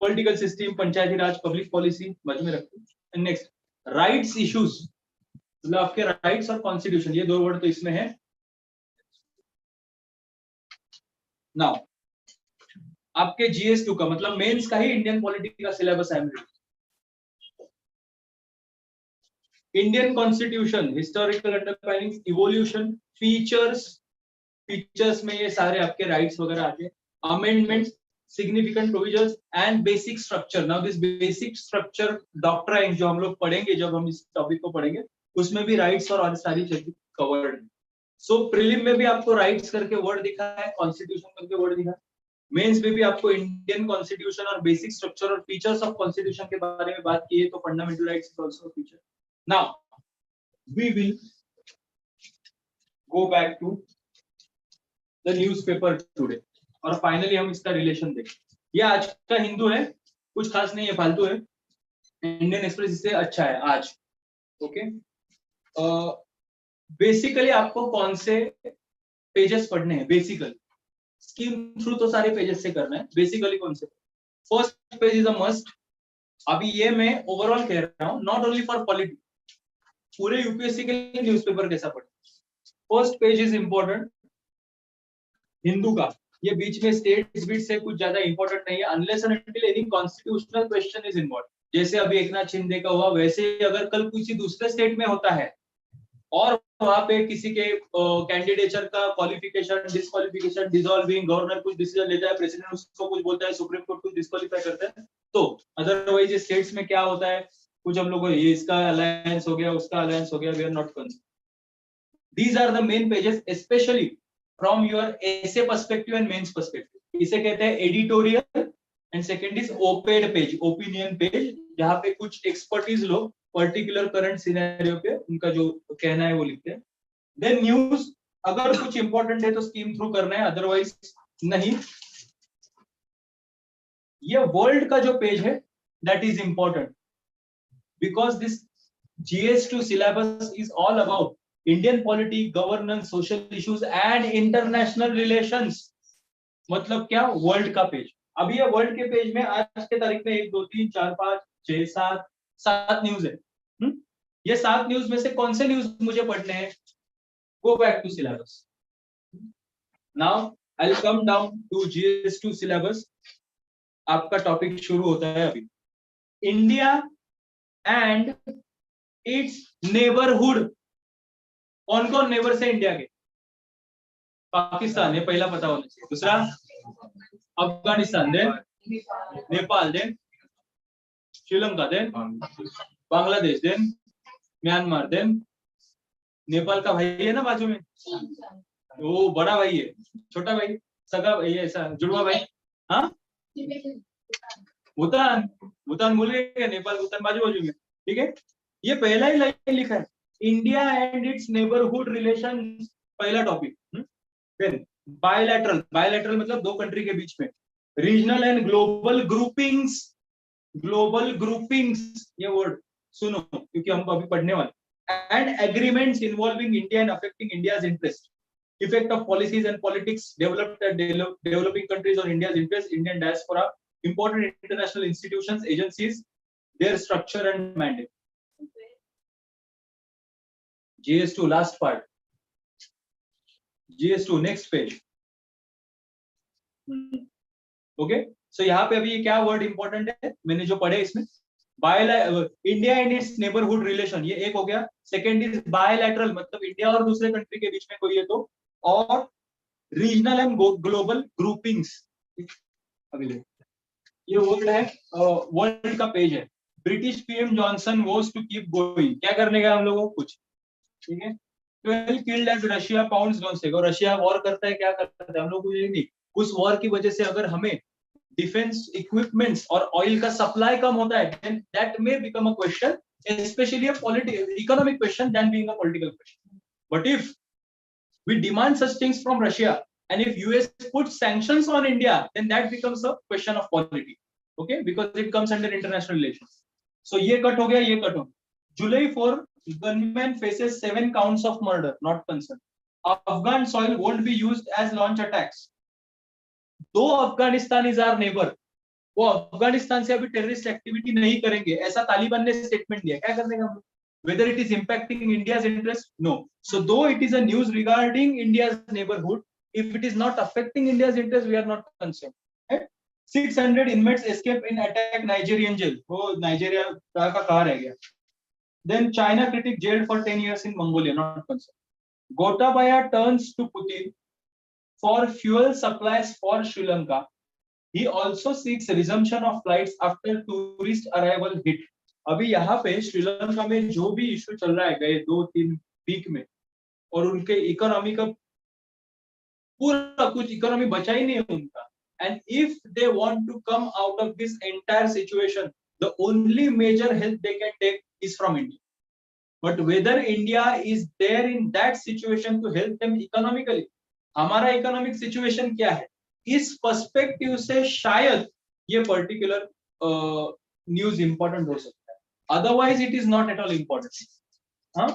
Speaker 1: Political system, Panchayati Raj, public policy मज में रखो. नेक्स्ट, राइट्स इश्यूज, मतलब आपके राइट्स और कॉन्स्टिट्यूशन, ये दो वर्ड तो इसमें है. नाउ आपके GS2 का मतलब मेंस का ही इंडियन पॉलिटी का सिलेबस है. Indian constitution, historical understanding, evolution, features, features में ये सारे आपके राइट्स वगैरह आते हैं. Amendments, significant provisions and basic structure. Now this basic structure doctrine जो हम लोग पढ़ेंगे जब हम इस टॉपिक को पढ़ेंगे, उसमें भी राइट्स और सारी चीजें कवर्ड है. सो प्रीलिम में भी आपको राइट्स करके वर्ड दिखा है, कॉन्स्टिट्यूशन करके वर्ड दिखा है. मेंस में भी आपको इंडियन कॉन्स्टिट्यूशन और बेसिक स्ट्रक्चर और फीचर्स ऑफ कॉन्स्टिट्यूशन के बारे में बात की है. तो fundamental rights is also feature. Now we will go back to the newspaper today, और फाइनली हम इसका रिलेशन देखें. ये आज का हिंदू है, कुछ खास नहीं है, फालतू है. इंडियन एक्सप्रेस इससे अच्छा है आज. ओके. बेसिकली आपको कौन से पेजेस पढ़ने हैं? बेसिकली स्कीम थ्रू तो सारे पेजेस से करना है. बेसिकली कौन से? First page is a must. अभी ये मैं ओवरऑल कह रहा हूँ, नॉट ओनली फॉर पॉलिटी, पूरे यूपीएससी के लिए न्यूज़पेपर कैसा पढ़े. First page is important Hindu का. ये बीच में स्टेट्स बिट से कुछ ज्यादा इंपॉर्टेंट नहीं है, unless and until any constitutional question is involve. जैसे अभी एकनाथ शिंदे का हुआ, वैसे अगर कल किसी दूसरे स्टेट में होता है और वहां पे किसी के कैंडिडेचर का क्वालिफिकेशन, डिस्क्वालिफिकेशन, डिसॉल्विंग, गवर्नर कुछ डिसीजन लेता है, प्रेसिडेंट उसको कुछ बोलता है, सुप्रीम कोर्ट कुछ डिस्क्वालीफाई करता है, तो अदरवाइज स्टेट्स में क्या होता है, कुछ हम लोग ये इसका अलायंस हो गया, उसका अलायंस हो गया, we are not concern. These are the main pages, specially from your essay perspective and mains perspective. इसे कहते हैं editorial, and second is oped page, opinion page, जहां पे कुछ एक्सपर्टीज लोग पर्टिकुलर करंट सिनेरियो पे उनका जो कहना है वो लिखते हैं. देन न्यूज, अगर कुछ इंपॉर्टेंट है तो स्कीम थ्रू करना है, अदरवाइज नहीं। ये वर्ल्ड का जो पेज है that is important because this GS2 syllabus is all about Indian polity, governance, social issues and international relations। मतलब क्या, वर्ल्ड का पेज। अभी ये वर्ल्ड के पेज में आज के तारीख में 1 2 3 4 5 6 7 न्यूज है। ये 7 न्यूज में से कौन से न्यूज मुझे पढ़ने हैं? Go back to syllabus. Now I will come down to GS2 syllabus. आपका टॉपिक शुरू होता है अभी। India and its neighbourhood. कौन कौन नेबर से इंडिया के? पाकिस्तान, ये पहला पता होना चाहिए। दूसरा Afghanistan, then Nepal, then Sri Lanka, then Bangladesh, then Myanmar, then Nepal का भाई है ना बाजू में, वो बड़ा भाई है, छोटा भाई, सगा भाई है, ऐसा जुड़वा भाई। हाँ, भूटान, भूटान बोल गए, नेपाल भूटान बाजू बाजू में, ठीक है। ये पहला ही लाइन लिखा है, India and its neighbourhood relation, पहला टॉपिक। फिर बायलैटरल, बायलैटरल मतलब दो कंट्री के बीच में। Regional and global groupings, global groupings ये वर्ड सुनो क्योंकि हम अभी पढ़ने वाले। And agreements involving India and affecting India's interest, effect of policies and politics developed eight developing countries on India's interest, Indian diaspora, important international institutions, agencies, their structure and mandate। GS2 last part, GS2 next page। Okay, so यहाँ पे अभी क्या word important है मैंने जो पढ़े इसमें, India and its neighbourhood relation, ये एक हो गया। सेकेंड इज बायलैटरल, मतलब इंडिया और दूसरे कंट्री के बीच में कोई है तो, और रीजनल एंड ग्लोबल ग्रुपिंग्स। अगले ये वर्ड है, वर्ल्ड का पेज है। British PM Johnson was to keep going, क्या करने का हम लोगों को कुछ, ठीक है। 12 killed as Russia pounds don't, और रशिया वॉर करता है, क्या करता है हम लोग को ये नहीं। उस वॉर की वजह से अगर हमें डिफेंस इक्विपमेंट्स और ऑयल का सप्लाई कम होता है, then that may become a question, especially a political economic question than being a political question। But if we demand such things from Russia and if US puts sanctions on India, then that becomes a question of polity, okay, because it comes under international relations। So ये cut हो गया, ये cut हो गया। July 4 gunman faces 7 counts of murder, not concerned। Afghan soil won't be used as launch attacks। दो Afghanistan is our neighbour, वो अफगानिस्तान से अभी टेररिस्ट एक्टिविटी नहीं करेंगे, ऐसा तालिबान ने स्टेटमेंट दिया। क्या करने का, whether it is impacting India's interest, no। So though it is a news regarding India's neighborhood, if it is not affecting India's interest, we are not concerned, right? 600 inmates escape in attack Nigerian jail, वो Nigeria का कहाँ रह गया। Then China critic jailed for 10 years in Mongolia, not concerned। Gotabaya turns to Putin for fuel supplies for Sri Lanka। He also seeks resumption of flights after tourist arrival hit। अभी यहाँ पे श्रीलंका में जो भी इश्यू चल रहा है गए 2-3 वीक में, और उनके इकोनॉमी का पूरा कुछ इकोनॉमी बचा ही नहीं है उनका। And if they want to come out of this entire situation, the only major help they can take is from India। But whether India is there in that situation to help them economically, हमारा economic situation क्या है, इस perspective से शायद ये particular news important हो सकता है, otherwise it is not at all important. हाँ,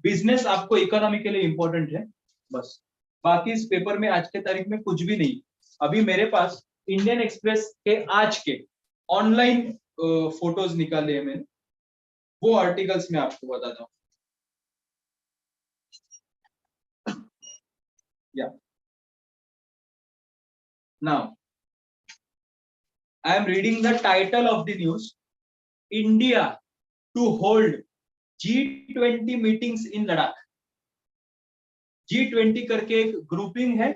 Speaker 1: बिजनेस आपको इकोनॉमी के लिए इंपॉर्टेंट है बस, बाकी इस पेपर में आज के तारीख में कुछ भी नहीं। अभी मेरे पास इंडियन एक्सप्रेस के आज के ऑनलाइन फोटोज निकाले हैं मैंने, वो आर्टिकल्स में आपको बताता हूँ। Yeah। Now, I am reading the title of the news: India to hold G20 meetings in Ladakh। G20 करके एक ग्रुपिंग है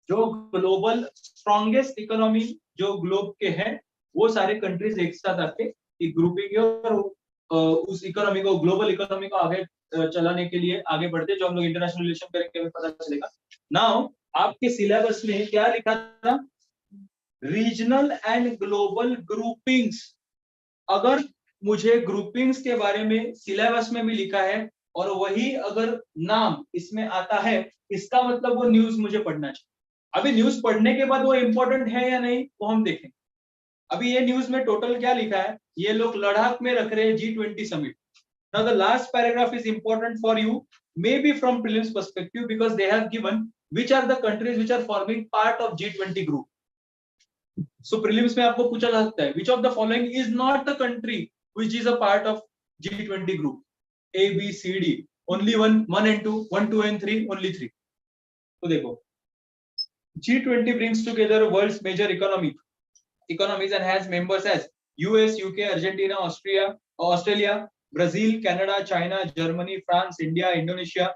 Speaker 1: जो ग्लोबल स्ट्रॉन्गेस्ट इकोनॉमी जो ग्लोब के हैं, वो सारे कंट्रीज एक साथ आके एक ग्रुपिंग है और उस इकोनॉमी को, ग्लोबल इकोनॉमी को आगे चलाने के लिए आगे बढ़ते, जो हम लोग इंटरनेशनल रिलेशन करेंगे हमें पता चलेगा। नाउ आपके सिलेबस में क्या लिखा था, रीजनल एंड ग्लोबल ग्रुपिंग्स। अगर मुझे ग्रुपिंग्स के बारे में सिलेबस में भी लिखा है और वही अगर नाम इसमें आता है, इसका मतलब वो न्यूज मुझे पढ़ना चाहिए। अभी न्यूज पढ़ने के बाद वो इंपॉर्टेंट है या नहीं वो हम देखेंगे। अभी ये न्यूज में टोटल क्या लिखा है, ये लोग लद्दाख में रख रहे हैं G20 summit. Now the last paragraph is important for you, maybe from prelims perspective, because they have given which are the countries which are forming part of G20 group. So prelims में आपको पूछा जा सकता है which of the following is not the country which is a part of G20 group? A, B, C, D. Only one and two, 1, 2 and 3, only 3. तो देखो G20 brings together world's major economies and has members as US, UK, Argentina, Australia, Brazil, Canada, China, Germany, France, India, Indonesia,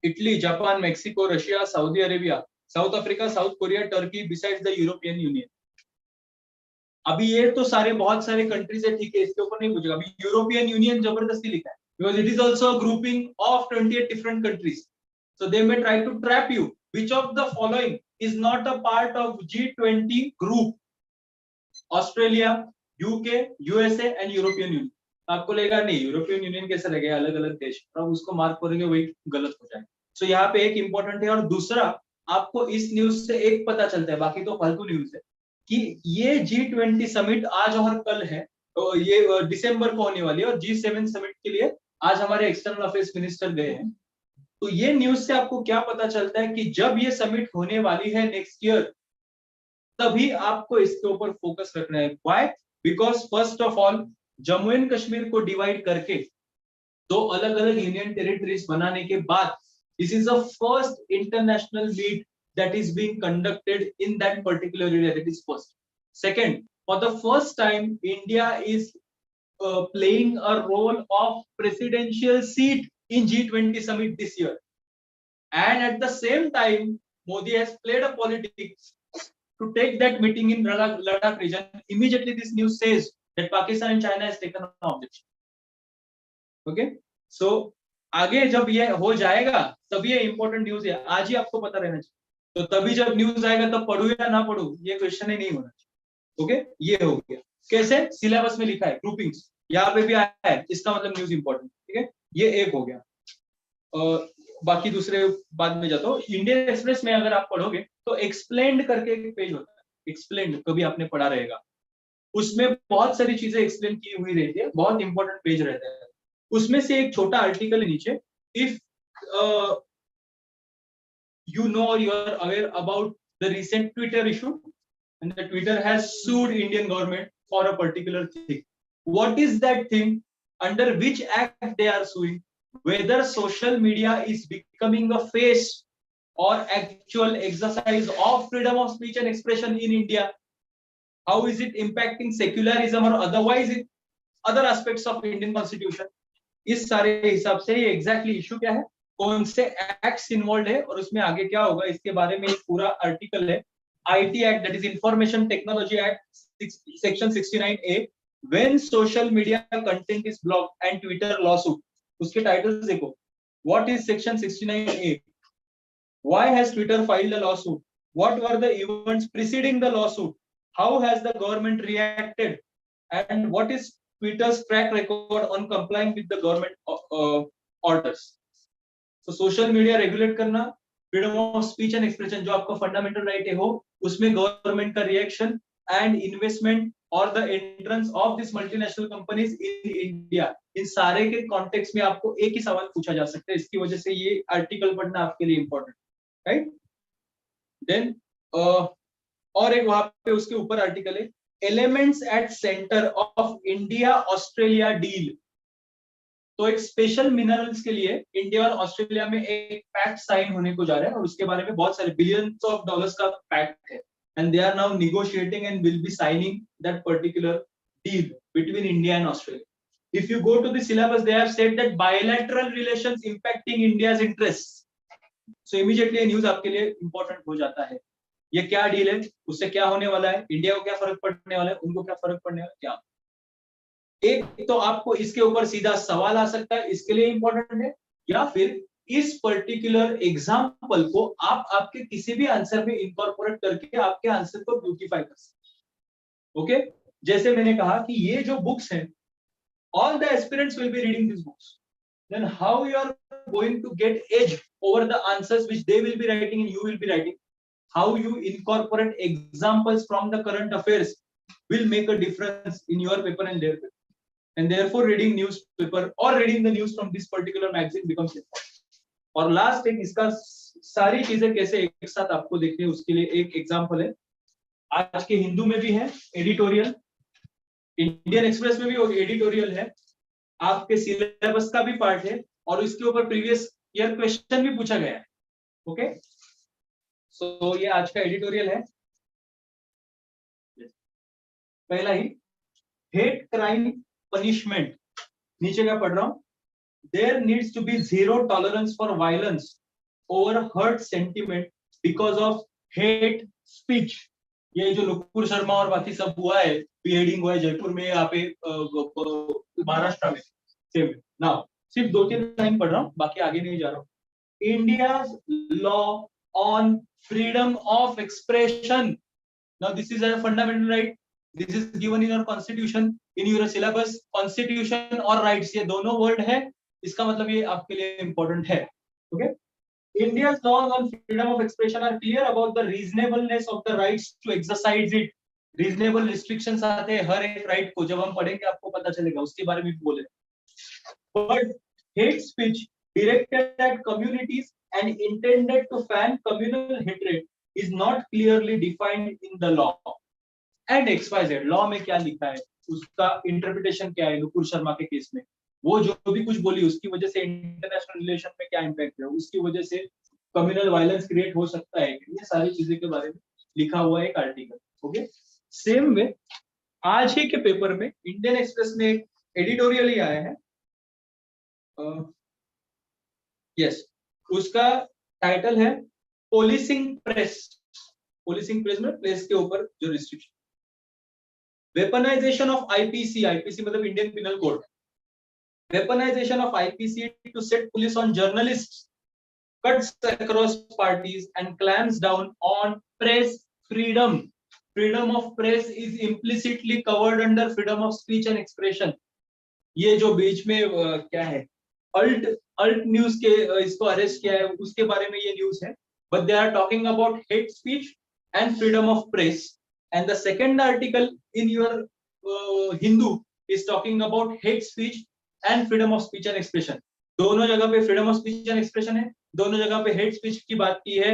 Speaker 1: Italy, Japan, Mexico, Russia, Saudi Arabia, South Africa, South Korea, Turkey, besides the European Union. अभी ये तो सारे बहुत सारे countries है, ठीक है, इसके ऊपर नहीं पूछेगा। अभी यूरोपियन यूनियन जबरदस्ती लिखा है because it is also a grouping of 28 different countries, so they may try to trap you. Which of the following is not a part of G20 group? Australia, UK, USA and European union. आपको लगेगा नहीं European union कैसे लगेगा, अलग अलग देश, अब उसको मार्क करेंगे वही गलत हो जाएगा। सो यहाँ पे एक इंपॉर्टेंट है, और दूसरा आपको इस न्यूज से एक पता चलता है, बाकी तो फालतू न्यूज है, कि ये G20 समिट आज और कल है, तो ये दिसंबर को होने वाली है, और G7 समिट के लिए आज हमारे एक्सटर्नल अफेयर्स मिनिस्टर गए हैं। तो ये न्यूज से आपको क्या पता चलता है कि जब ये समिट होने वाली है नेक्स्ट ईयर, तभी आपको इसके ऊपर फोकस रखना है। Why? Because first of all Jammu and Kashmir को डिवाइड करके दो अलग अलग यूनियन टेरिटरीज बनाने के बाद this is the first international meet that is being conducted in that particular area. That is first. Second, for the first time India is playing a role of presidential seat in G20 summit this year, and at the same time Modi has played a politics to take that meeting in Ladakh region. Immediately this news says that Pakistan and China has taken an objection. Okay, so आगे जब ये हो जाएगा तब ये important news है, आज ही आपको पता रहना चाहिए। तो तभी जब न्यूज आएगा तब पढ़ू या ना पढ़ू ये क्वेश्चन ही नहीं होना चाहिए। ओके, ये हो गया। कैसे? सिलेबस में लिखा है ग्रुपिंग्स, यहाँ पे भी आया है, इसका मतलब न्यूज इंपॉर्टेंट। ठीक है, ये एक हो गया। बाकी दूसरे बाद में जाता हूँ। इंडियन एक्सप्रेस में अगर आप पढ़ोगे तो एक्सप्लेन्ड करके एक पेज होता है, एक्सप्लेन्ड कभी आपने पढ़ा रहेगा, उसमें बहुत सारी चीजें एक्सप्लेन की हुई रहती है, बहुत इंपॉर्टेंट पेज रहता है। उसमें से एक छोटा आर्टिकल है नीचे, if you know or you are aware about the recent Twitter issue, and the Twitter has sued Indian government for a particular thing. What is that thing? Under which act they are suing? Whether social media is becoming a face or actual exercise of freedom of speech and expression in India? How is it impacting secularism or otherwise other aspects of Indian constitution? इस सारे हिसाब से ये exactly issue क्या है, कौन से acts involve है और उसमें आगे क्या होगा, इसके बारे में एक पूरा आर्टिकल है। IT act, that is information technology act, section 69A, when social media content is blocked and Twitter lawsuit. उसके टाइटल्स देखो, what is section 69A, why has Twitter filed a lawsuit, what were the events preceding the lawsuit, how has the government reacted, and what is Twitter's track record on complying with the government orders. So social media regulate करना, freedom of speech and expression जो आपका fundamental right है हो, उसमें government का reaction and investment और the entrance of these multinational companies in India, इन सारे के context में आपको एक ही सवाल पूछा जा सकता है। इसकी वजह से ये article पढ़ना आपके लिए important, right? Then और एक वहां पे उसके ऊपर article है, Elements at center of India-Australia deal. तो एक स्पेशल मिनरल्स के लिए इंडिया और ऑस्ट्रेलिया में एक पैक्ट साइन होने को जा रहा है, और उसके बारे में बहुत सारे बिलियंस ऑफ डॉलर्स का पैक्ट है, and they are now negotiating and will be signing that particular deal between India and Australia. If you go to the syllabus, they have said that bilateral relations impacting India's interest. So immediately news आपके लिए important हो जाता है। ये क्या deal है, उससे क्या होने वाला है, इंडिया को क्या फर्क पड़ने वाला है, उनको क्या फर्क पड़ने वाला है, क्या एक तो आपको इसके ऊपर सीधा सवाल आ सकता है, इसके लिए इंपॉर्टेंट है, या फिर इस पर्टिकुलर एग्जांपल को आप आपके किसी भी आंसर में इनकॉर्पोरेट करके आपके आंसर को ब्यूटीफाई कर सकते। ओके, जैसे मैंने कहा कि ये जो बुक्स हैं, all the aspirants will be reading this books, then how you are going to get edge over the answers which they will be writing and you will be writing? How you incorporate examples from the current affairs will make a difference in your paper and their paper. And therefore reading newspaper or reading the news from this particular magazine becomes important. और last एक इसका सारी चीजें कैसे एक साथ आपको देखनी है उसके लिए एक एग्जांपल है, आज के हिंदू में भी है एडिटोरियल, इंडियन एक्सप्रेस में भी एडिटोरियल है, आपके सिलेबस का भी पार्ट है और इसके ऊपर प्रीवियस ईयर क्वेश्चन भी पूछा गया है. ओके, सो ये आज का एडिटोरियल है. पहला ही, हेट क्राइम पनिशमेंट. नीचे क्या पढ़ रहा हूं, there needs to be zero tolerance for violence over hurt sentiment because of hate speech. ये जो नुपुर शर्मा और बाकी सब हुआ है, बीहेडिंग हुआ है जयपुर में, यहाँ पे महाराष्ट्र में, सेम. नाउ सिर्फ 2-3 लाइन पढ़ रहा हूँ, बाकी आगे नहीं जा रहा हूँ. India's law on freedom of expression. Now this is a fundamental right. This is given in your constitution, in your syllabus. Constitution और rights ये दोनों वर्ड है, इसका मतलब ये आपके लिए इंपॉर्टेंट है. Okay, India's laws on freedom of expression are clear about the reasonableness of the rights to exercise it. Reasonable restrictions आते हैं हर एक राइट को, जब हम पढ़ेंगे आपको पता चलेगा, उसके बारे में भी बोले. But hate speech directed at communities and intended to fan communal hatred is not clearly defined in the law. And XYZ law में क्या लिखा है, उसका इंटरप्रिटेशन क्या है. नुपुर शर्मा के केस में वो जो भी कुछ बोली उसकी वजह से इंटरनेशनल रिलेशन में क्या इंपैक्ट है, उसकी वजह से कम्युनल वायलेंस क्रिएट हो सकता है, ये सारी चीजें के बारे में लिखा हुआ है एक आर्टिकल. ओके, सेम में आज ही के पेपर में इंडियन एक्सप्रेस में एक एडिटोरियल ही आया है. यस, उसका टाइटल है पोलिसिंग प्रेस. पोलिसिंग प्रेस में प्रेस के ऊपर जो restriction, weaponization of IPC. IPC मतलब Indian penal code. Weaponization of IPC to set police on journalists cuts across parties and clamps down on press freedom. Freedom of press is implicitly covered under freedom of speech and expression. ये जो बीच में क्या है, alt news के इसको arrest किया है, उसके बारे में ये न्यूज है. But they are talking about hate speech and freedom of press. And the second article in your Hindu is talking about hate speech and freedom of speech and expression. दोनों जगह पे freedom of speech and expression है, दोनों जगह पे hate speech की बात की है.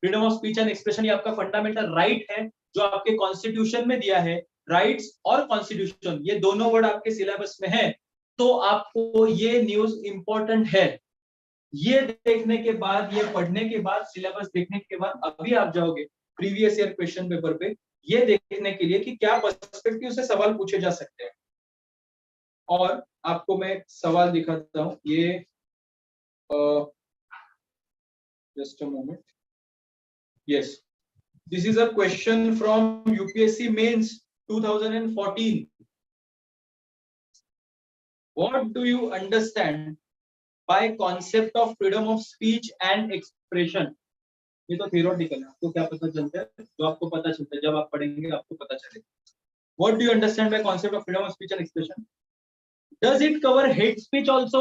Speaker 1: freedom of speech and expression ये आपका फंडामेंटल राइट है जो आपके कॉन्स्टिट्यूशन में दिया है. राइट्स और कॉन्स्टिट्यूशन ये दोनों वर्ड आपके सिलेबस में है, तो आपको ये न्यूज इंपॉर्टेंट है. ये देखने के बाद, ये पढ़ने के बाद, सिलेबस देखने के बाद अभी आप जाओगे प्रीवियस ईयर क्वेश्चन पेपर पे, ये देखने के लिए कि क्या पर्सपेक्टिव से सवाल पूछे जा सकते हैं. और आपको मैं सवाल दिखाता हूं, ये just a moment. Yes, this is a question from UPSC mains 2014. What do you understand by concept of freedom of speech and expression. ये तो थियोरेटिकल है, आपको क्या पता चलता है, जो आपको पता चलता है जब आप पढ़ेंगे आपको पता चलेगा. What do you understand by concept of freedom of speech and expression. Does it cover hate speech also?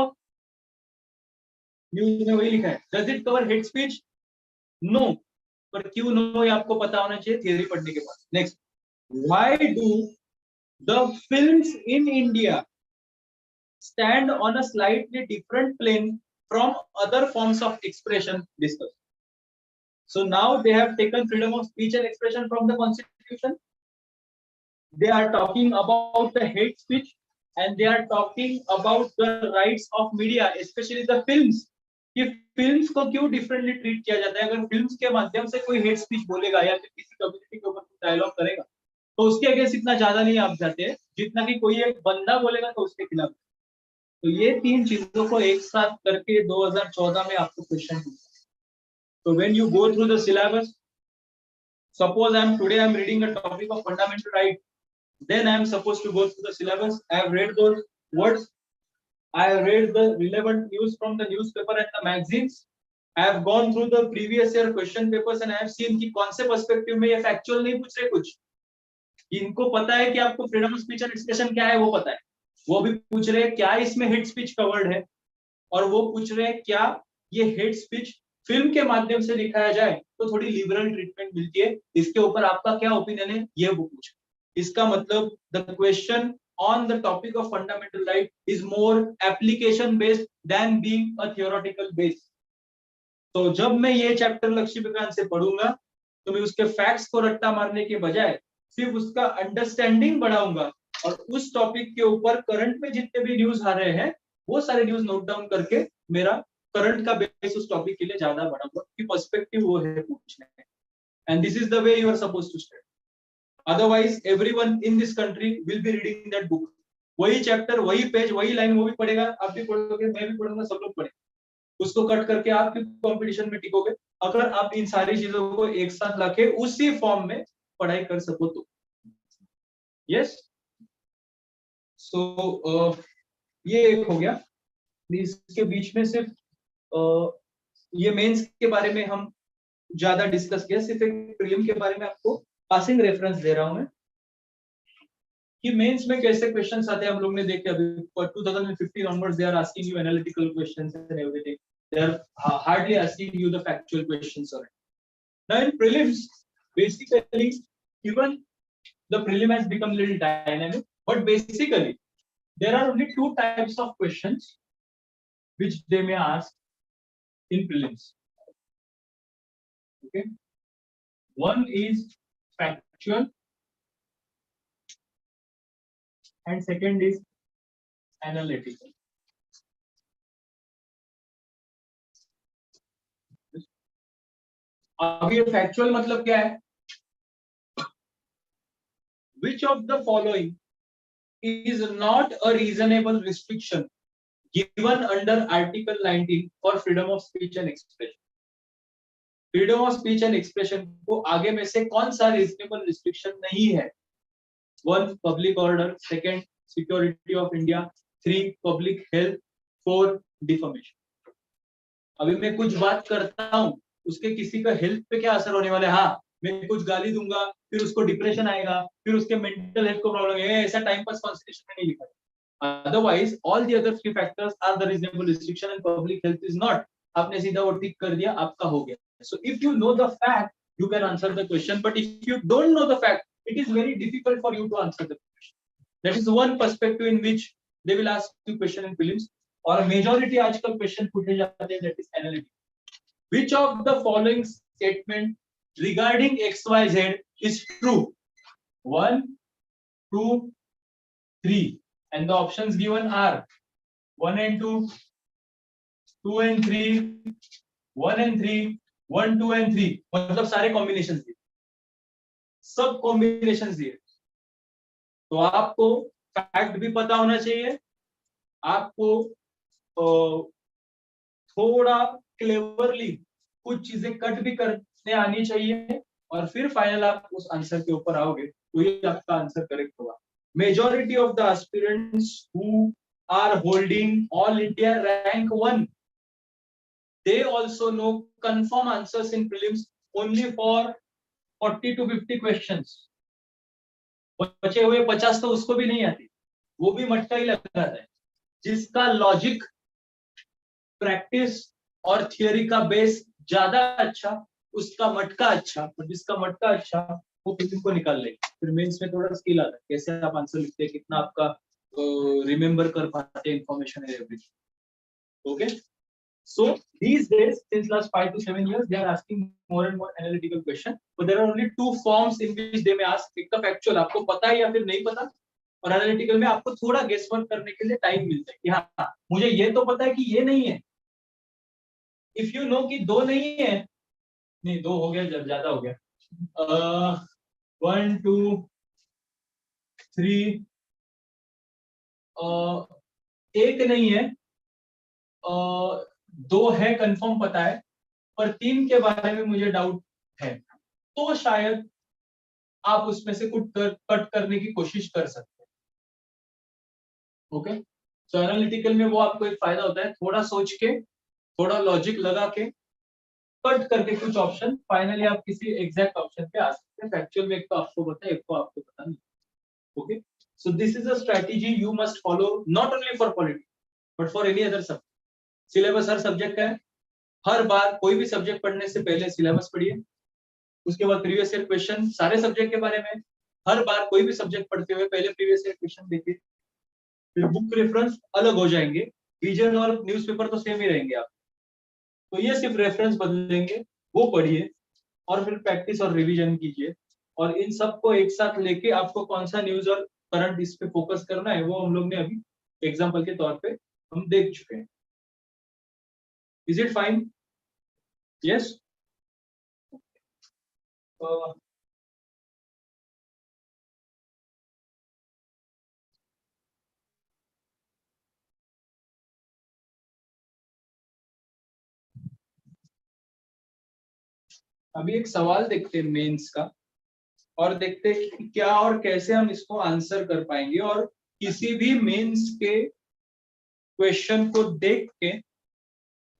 Speaker 1: News में वही लिखा है. Does it cover hate speech? No. पर क्यों नो ये आपको पता होना चाहिए थियरी पढ़ने के बाद. Next, why do the films in India stand on a slightly different plane from other forms of expression discussed? So now they have taken freedom of speech and expression from the constitution. They are talking about the hate speech and they are talking about the rights of media, especially the films. कि films को क्यों differently treat किया जाता है. अगर films के माध्यम से कोई हेट स्पीच बोलेगा या फिर किसी कम्युनिटी के ऊपर डायलॉग करेगा तो उसके अगेंस्ट इतना ज्यादा नहीं आप जाते हैं जितना कि कोई एक बंदा बोलेगा तो उसके खिलाफ. तो ये तीन चीजों को एक साथ करके 2014 में आपको क्वेश्चन पूछा. तो when you go through the syllabus, suppose today I am reading a topic of fundamental right, then I am supposed to go through the syllabus. I have read those words, I have read the relevant news from the newspaper and the magazines. I have gone through the previous year question papers and I have seen कि कौन से perspective में ये factual नहीं पूछ रहे कुछ. इनको पता है कि आपको freedom of speech and expression क्या है वो पता है, वो भी पूछ रहे हैं क्या इसमें हेट स्पीच कवर्ड है. और वो पूछ रहे हैं क्या ये हेट स्पीच फिल्म के माध्यम से दिखाया जाए तो थोड़ी लिबरल ट्रीटमेंट मिलती है, इसके ऊपर आपका क्या ओपिनियन है, ये वो पूछ। इसका मतलब the question on the topic of fundamental right is more application based than being a theoretical based. तो जब मैं ये चैप्टर लक्ष्मीकांत से पढ़ूंगा तो मैं उसके फैक्ट्स को रट्टा मारने के बजाय सिर्फ उसका अंडरस्टैंडिंग बढ़ाऊंगा और उस टॉपिक के ऊपर करंट में जितने भी न्यूज आ रहे हैं वो सारे न्यूज नोट डाउन करके मेरा करंट का बेस उस टॉपिक के लिए ज्यादा बढ़ाऊंगा कि पर्सपेक्टिव वो है पूछने में। And this is the way you are supposed to study, otherwise everyone in this country will be reading that book, वही चैप्टर वही पेज वही लाइन वो भी पढ़ेगा, आप भी पढ़ोगे मैं भी पढ़ूंगा, सब लोग पढ़ेंगे, उसको कट करके आप कंपटीशन में टिकोगे अगर आप इन सारी चीजों को एक साथ लाके उसी फॉर्म में पढ़ाई कर सको तो। यस, सो ये एक हो गया। इसके बीच में सिर्फ ये मेंस के बारे में हम ज्यादा डिस्कस किया, सिर्फ एक प्रीलिम के बारे में आपको पासिंग रेफरेंस दे रहा हूं मैं कि मेंस में कैसे क्वेश्चंस आते हैं। हम लोग ने देखे अभी 2015 onwards they are asking you analytical questions and everything, they are hardly asking you the factual questions on it. Now in prelims basically even the prelim has become a little dynamic, but basically there are only two types of questions which they may ask in prelims. Okay, one is factual and second is analytical. अब ये factual मतलब क्या है? Which of the following is not a reasonable restriction given under Article 19 for freedom of speech and expression? Freedom of speech and expression को आगे में से कौन सा रीजनेबल रिस्ट्रिक्शन नहीं है? 1 public order, 2 security of India, 3 public health, 4 deformation. अभी मैं कुछ बात करता हूं उसके किसी का हेल्थ पे क्या असर होने वाला है? हाँ, मैं कुछ गाली दूंगा फिर उसको डिप्रेशन आएगा फिर उसके मेंटल हेल्थ को प्रॉब्लम है, ऐसा टाइम पास कॉन्स्टिट्यूशन में नहीं लिखा है। Otherwise all the other 3 factors are the reasonable restriction and public health is not. आपने सीधा वो टिक कर दिया, आपका हो गया। So if you know the fact, you can answer the question. But if you don't know the fact, it is very difficult for you to answer the question. That is one perspective in which they will ask you question in prelims. और majority आजकल question पूछे जाते हैं, that is analytic. Which of the following statement regarding XYZ is true? 1, 2, 3, and the options given are 1 and 2, 2 and 3, 1 and 3. 1, 2 and 3 मतलब सारे combination दिए, सब combination दिए। तो आपको फैक्ट भी पता होना चाहिए, आपको थोड़ा क्लेवरली कुछ चीजें कट भी करने आनी चाहिए और फिर फाइनल आप उस आंसर के ऊपर आओगे तो ये आपका आंसर करेक्ट होगा। Majority of the aspirants who are holding all India rank 1, they also know confirm answers in prelims only for 40 to 50 questions. बचे हुए 50 तो उसको भी नहीं आती, वो भी मटका ही लगाता है। जिसका लॉजिक, प्रैक्टिस और थियरी का बेस ज्यादा अच्छा उसका मटका अच्छा, और जिसका मटका अच्छा वो प्रीलिम को निकाल लेगा। फिर मेंस में थोड़ा स्किल आता है, कैसे आप आंसर लिखते हैं, कितना आपका रिमेम्बर कर पाते हैं इंफॉर्मेशन है everything. Okay, so these days since last 5 to 7 years they are asking more and more analytical question, but there are only 2 forms in which they may ask. एक तो फैक्चुअल, आपको पता है या फिर नहीं पता, और एनालिटिकल में आपको थोड़ा गेस वर्क करने के लिए टाइम मिलता है कि हाँ मुझे ये तो पता है कि ये नहीं है। इफ यू नो कि 2 नहीं है, नहीं 2 हो गया, ज्यादा हो गया, 1 2 3 एक नहीं है, 2 है कंफर्म पता है, पर 3 के बारे में मुझे डाउट है, तो शायद आप उसमें से कुछ कट करने की कोशिश कर सकते हैं। ओके, सो एनालिटिकल में वो आपको एक फायदा होता है, थोड़ा सोच के थोड़ा लॉजिक लगा के कट करके कुछ ऑप्शन, फाइनली आप किसी एग्जैक्ट ऑप्शन पे आ सकते हैं। फैक्चुअल में एक तो आपको पता है, एक तो आपको पता नहीं। Okay, so this is a strategy you must follow not only for polity but for any other subject. Syllabus her subject का है, हर बार कोई भी सब्जेक्ट पढ़ने से पहले सिलेबस पढ़िए, उसके बाद प्रीवियस ईयर क्वेश्चन सारे सब्जेक्ट के बारे में, हर बार कोई भी सब्जेक्ट पढ़ते हुए पहले प्रीवियस ईयर क्वेश्चन देखिए, फिर बुक रेफरेंस अलग हो जाएंगे, विजन और न्यूज़पेपर तो सेम ही रहेंगे आप, तो ये सिर्फ रेफरेंस बदलेंगे, वो पढ़िए और फिर प्रैक्टिस और रिवीजन कीजिए, और इन सबको एक साथ लेके आपको कौन सा न्यूज और करंट इस पे फोकस करना है वो हम लोग ने अभी एग्जांपल के तौर पे हम देख चुके हैं। Is it fine? यस। अभी एक सवाल देखते हैं मेंस का, और देखते हैं कि क्या और कैसे हम इसको आंसर कर पाएंगे, और किसी भी मेंस के क्वेश्चन को देख के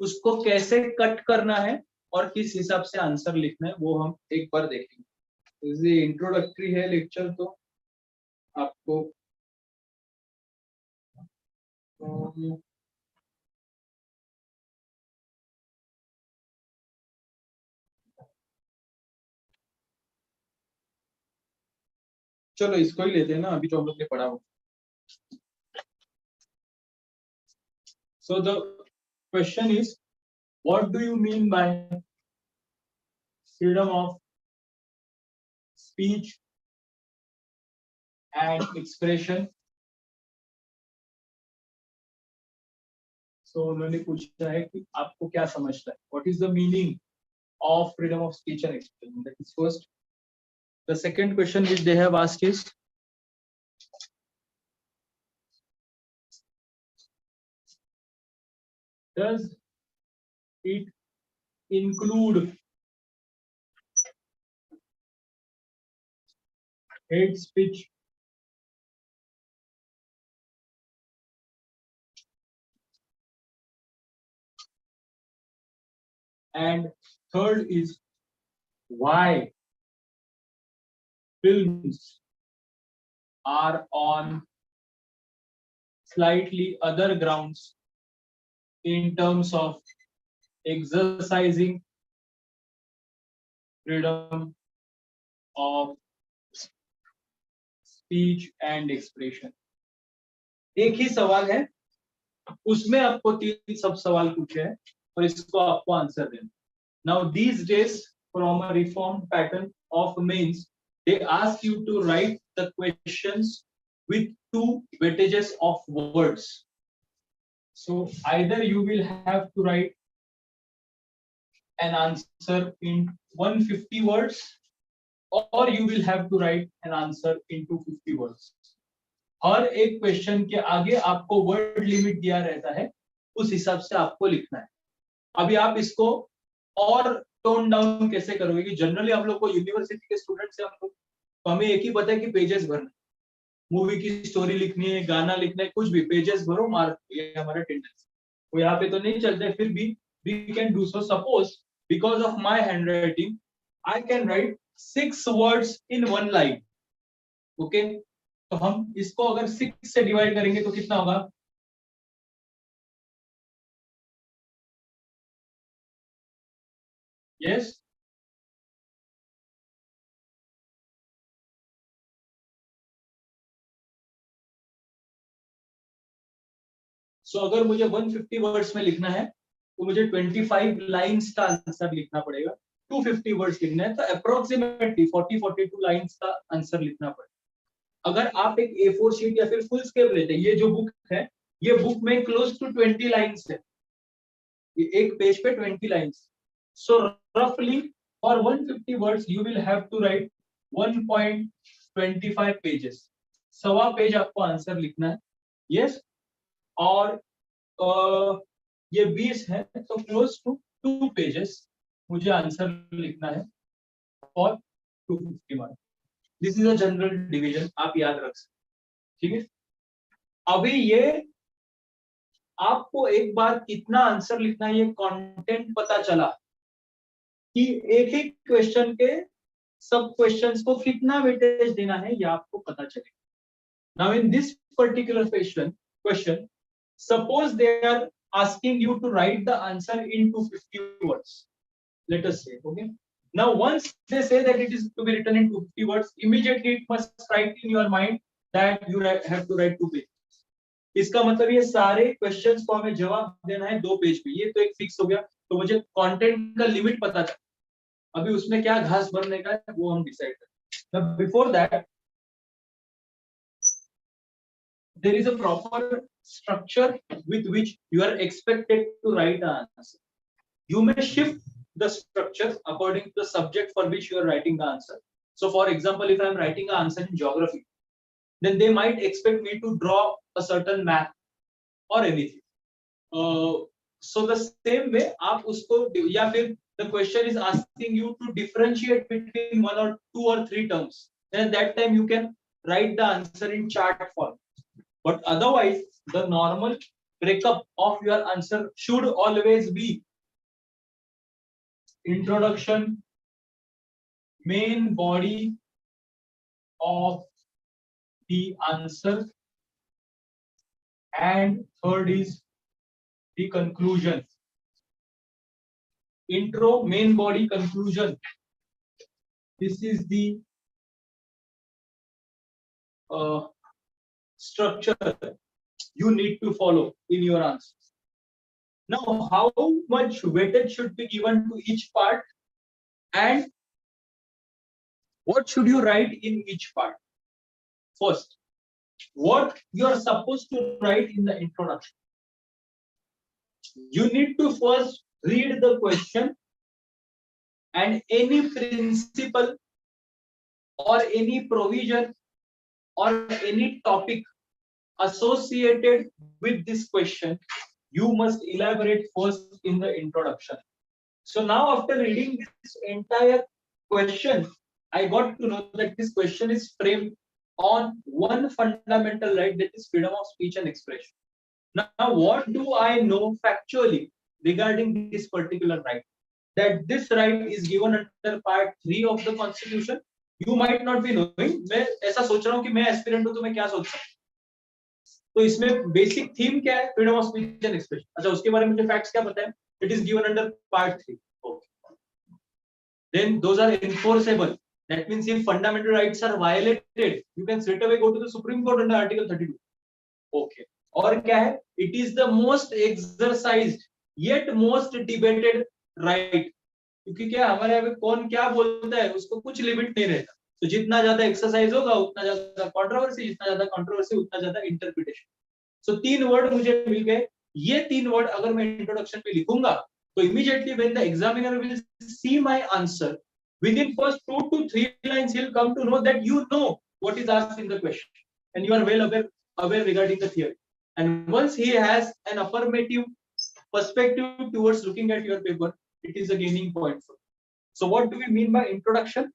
Speaker 1: उसको कैसे कट करना है और किस हिसाब से आंसर लिखना है वो हम एक बार देखेंगे। ये इंट्रोडक्टरी है लेक्चर, तो आपको चलो इसको ही लेते हैं ना, अभी जो हम लोग ने पढ़ा हो। So the question is, what do you mean by freedom of speech and expression? So उन्होंने पूछा है कि आपको क्या समझता है, what is the meaning of freedom of speech and expression? That is first. The second question which they have asked is, does it include hate speech? And third is, why films are on slightly other grounds in terms of exercising freedom of speech and expression. एक ही सवाल है, उसमें आपको तीन सब सवाल पूछे हैं और इसको आपको आंसर देना. Now these days, from a reformed pattern of mains, they ask you to write the questions with two weightages of words. So either you will have to write an answer in 150 words, or you will have to write an answer in 250 words. हर एक question के आगे आपको word limit दिया रहता है, उस हिसाब से आपको लिखना है. अभी आप इसको और टोन डाउन कैसे करोगे कि जनरली हम लोग को यूनिवर्सिटी के स्टूडेंट्स हैं हम लोग, तो हमें एक ही पता है कि पेजेस भरना, मूवी की स्टोरी लिखनी है, गाना लिखना है, कुछ भी पेजेस भरो मार्क, ये हमारा टेंडेंसी. वो यहाँ पे तो नहीं चलता है, फिर भी we can do so. Suppose because of my handwriting I can write 6 words in one line. Okay, तो हम इसको अगर 6 से डिवाइड करेंगे तो कितना होगा? Yes. So अगर मुझे 150 वर्ड्स में लिखना है तो मुझे 25 लाइंस का आंसर लिखना पड़ेगा. 250 वर्ड्स लिखना है तो अप्रोक्सीमेटली 40-42 लाइंस का आंसर लिखना पड़ेगा. अगर आप एक A4 शीट या फिर फुल स्केप लेते हैं, ये जो बुक है, ये बुक में क्लोज टू 20 लाइंस है, ये एक पेज पे 20 लाइंस. सो रफली for 150 words you will have to write 1.25 pages. सवा पेज आपको आंसर लिखना है. यस. और ये 20 है तो क्लोज टू 2 पेजेस मुझे आंसर लिखना है for 250 marks. This is a general division, आप याद रख सकते. ठीक है. अभी ये आपको एक बार कितना आंसर लिखना है ये कंटेंट पता चला कि एक ही क्वेश्चन के सब क्वेश्चंस को कितना वेटेज देना है ये आपको पता चलेगा. Now in this particular question, suppose they are asking you to write the answer in 250 words. Let us say, okay. Now, once they say that it is to be written in 250 words, immediately it must strike in your mind that you have to write 2 pages. इसका मतलब ये सारे questions को हमें जवाब देना है 2 page पे. ये तो एक फिक्स हो गया. तो मुझे कंटेंट का लिमिट पता था. अभी उसमें क्या घास भरने का है वो हम डिसाइड करें. Now, before that, there is a proper structure with which you are expected to write an answer. You may shift the structure according to the subject for which you are writing the answer. So, for example, if I am writing an answer in geography, then they might expect me to draw a certain map or anything. So the same way, आप उसको या फिर the question is asking you to differentiate between 1 or 2 or 3 terms. Then at that time you can write the answer in chart form. But otherwise, the normal breakup of your answer should always be introduction, main body of the answer, and third is the conclusion. Intro, main body, conclusion. This is the structure you need to follow in your answer. Now, how much weightage should be given to each part, and what should you write in each part? First, what you are supposed to write in the introduction. You need to first read the question and any principle or any provision or any topic associated with this question, you must elaborate first in the introduction. So now, after reading this entire question, I got to know that this question is framed on one fundamental right, that is freedom of speech and expression. Now, what do I know factually regarding this particular right? That this right is given under part 3 of the Constitution. You might not be knowing. मैं ऐसा सोच रहा हूँ कि मैं aspirant हूँ तो मैं क्या सोच सकता हूँ. तो इसमें बेसिक थीम क्या है? Freedom of speech and expression. अच्छा, उसके बारे में मुझे फैक्ट्स क्या पता है? It is given under part 3. Okay. Then those are enforceable. That means if fundamental rights are violated, you can straight away go to the Supreme Court under Article 32. Okay. और क्या है? It is the most exercised yet most debated right. क्योंकि क्या हमारे यहाँ पे कौन क्या बोलता है उसको कुछ लिमिट नहीं रहता. तो जितना ज्यादा एक्सरसाइज होगा उतना ज्यादा कंट्रोवर्सी, जितना ज्यादा कंट्रोवर्सी उतना ज्यादा इंटरप्रिटेशन. सो 3 वर्ड मुझे मिल गए. ये 3 वर्ड अगर मैं इंट्रोडक्शन पे लिखूंगा तो immediately when the examiner will see my answer, within first 2 to 3 lines he'll come to know that you know what is asked in the question and you are well aware regarding the theory. And once he has an affirmative perspective towards looking at your paper, it is a gaining point for you. So what do we mean by introduction?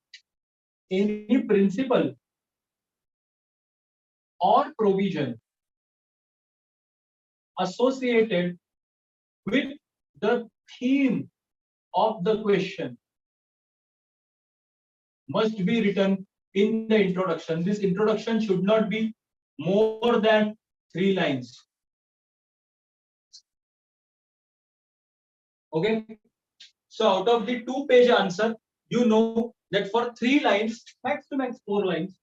Speaker 1: Any principle or provision associated with the theme of the question must be written in the introduction. This introduction should not be more than 3 lines. Okay. So out of the 2-page answer, you know that for 3 lines, max to max 4 lines,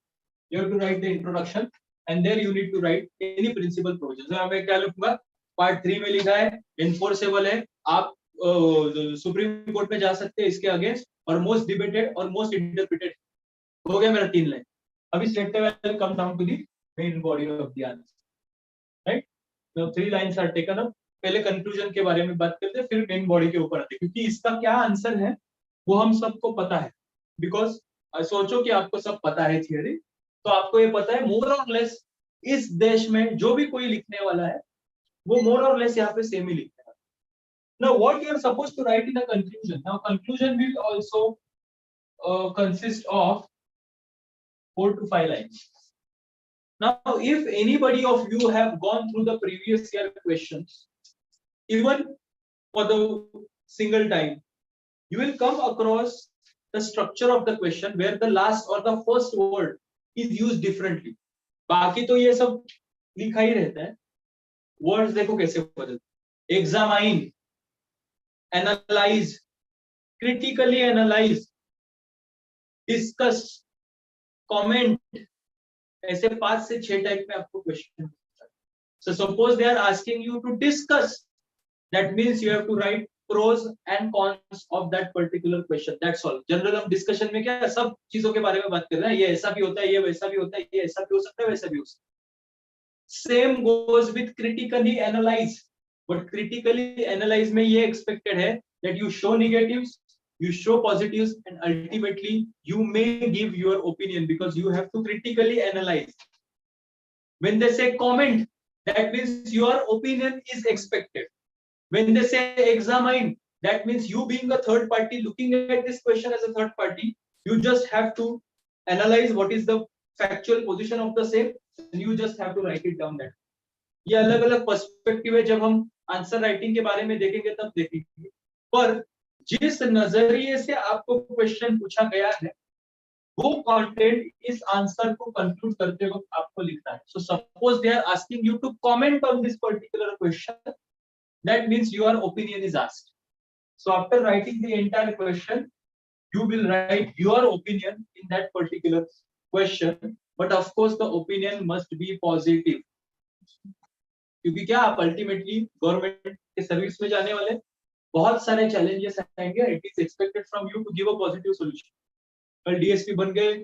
Speaker 1: you have to write the introduction, and there you need to write any principal provision. So मैं क्या लिखूंगा? Part 3 में लिखा है enforceable है, आप supreme court में जा सकते हैं इसके अगेंस्ट, और मोस्ट डिबेटेड और मोस्ट इंटरप्रिटेड. हो गया मेरा 3 लाइन. अभी straight away I will come down to the main body of the answer. Right. तो 3 लाइंस आर टेकन अप. पहले कंक्लूजन के बारे में बात करते हैं, फिर मेन बॉडी के ऊपर आते हैं, क्योंकि इसका क्या आंसर है वो हम सबको पता है. बिकॉज सोचो कि आपको सब पता है थियरी, तो आपको ये पता है मोर और लेस इस देश में जो भी कोई लिखने वाला है वो मोर और लेस यहाँ पे सेम ही लिखने वाला है. Now what you are supposed to write in a conclusion? Now conclusion will also consist of 4 to 5 lines. Now if anybody of you have gone through the previous year questions, even for the single time, you will come across the structure of the question where the last or the first word is used differently. बाकी तो ये सब लिखा ही रहता है. Words देखो कैसे बदलते. examine, analyze, critically analyze, discuss, comment, ऐसे 5 से 6 टाइप में आपको question. So suppose they are asking you to discuss, that means you have to write pros and cons of that particular question. That's all. General हम discussion में क्या सब चीजों के बारे में बात कर रहे हैं. ये ऐसा भी होता है, ये वैसा भी होता है, ये ऐसा भी हो सकता है, वैसा भी हो सकता है. Same goes with critically analyze. But critically analyze में ये expected है that you show negatives, you show positives, and ultimately you may give your opinion because you have to critically analyze. When they say comment, that means your opinion is expected. When they say examine, that means you being a third party looking at this question as a third party, you just have to analyze what is the factual position of the same and you just have to write it down. That ये अलग अलग perspective है. जब हम answer writing के बारे में देखेंगे तब देखेंगे. पर जिस नजरिए से आपको क्वेश्चन पूछा गया है वो कंटेंट इस आंसर को कंक्लूड करते वक्त आपको लिखना है. So suppose they are asking you to comment on this particular question, that means your opinion is asked. So after writing the entire question, you will write your opinion in that particular question, but of course the opinion must be positive. क्योंकि क्या आप ultimately government के service में जाने वाले, बहुत सारे challenges आएंगे. It is expected from you to give a positive solution. कल डीएसपी बन गए,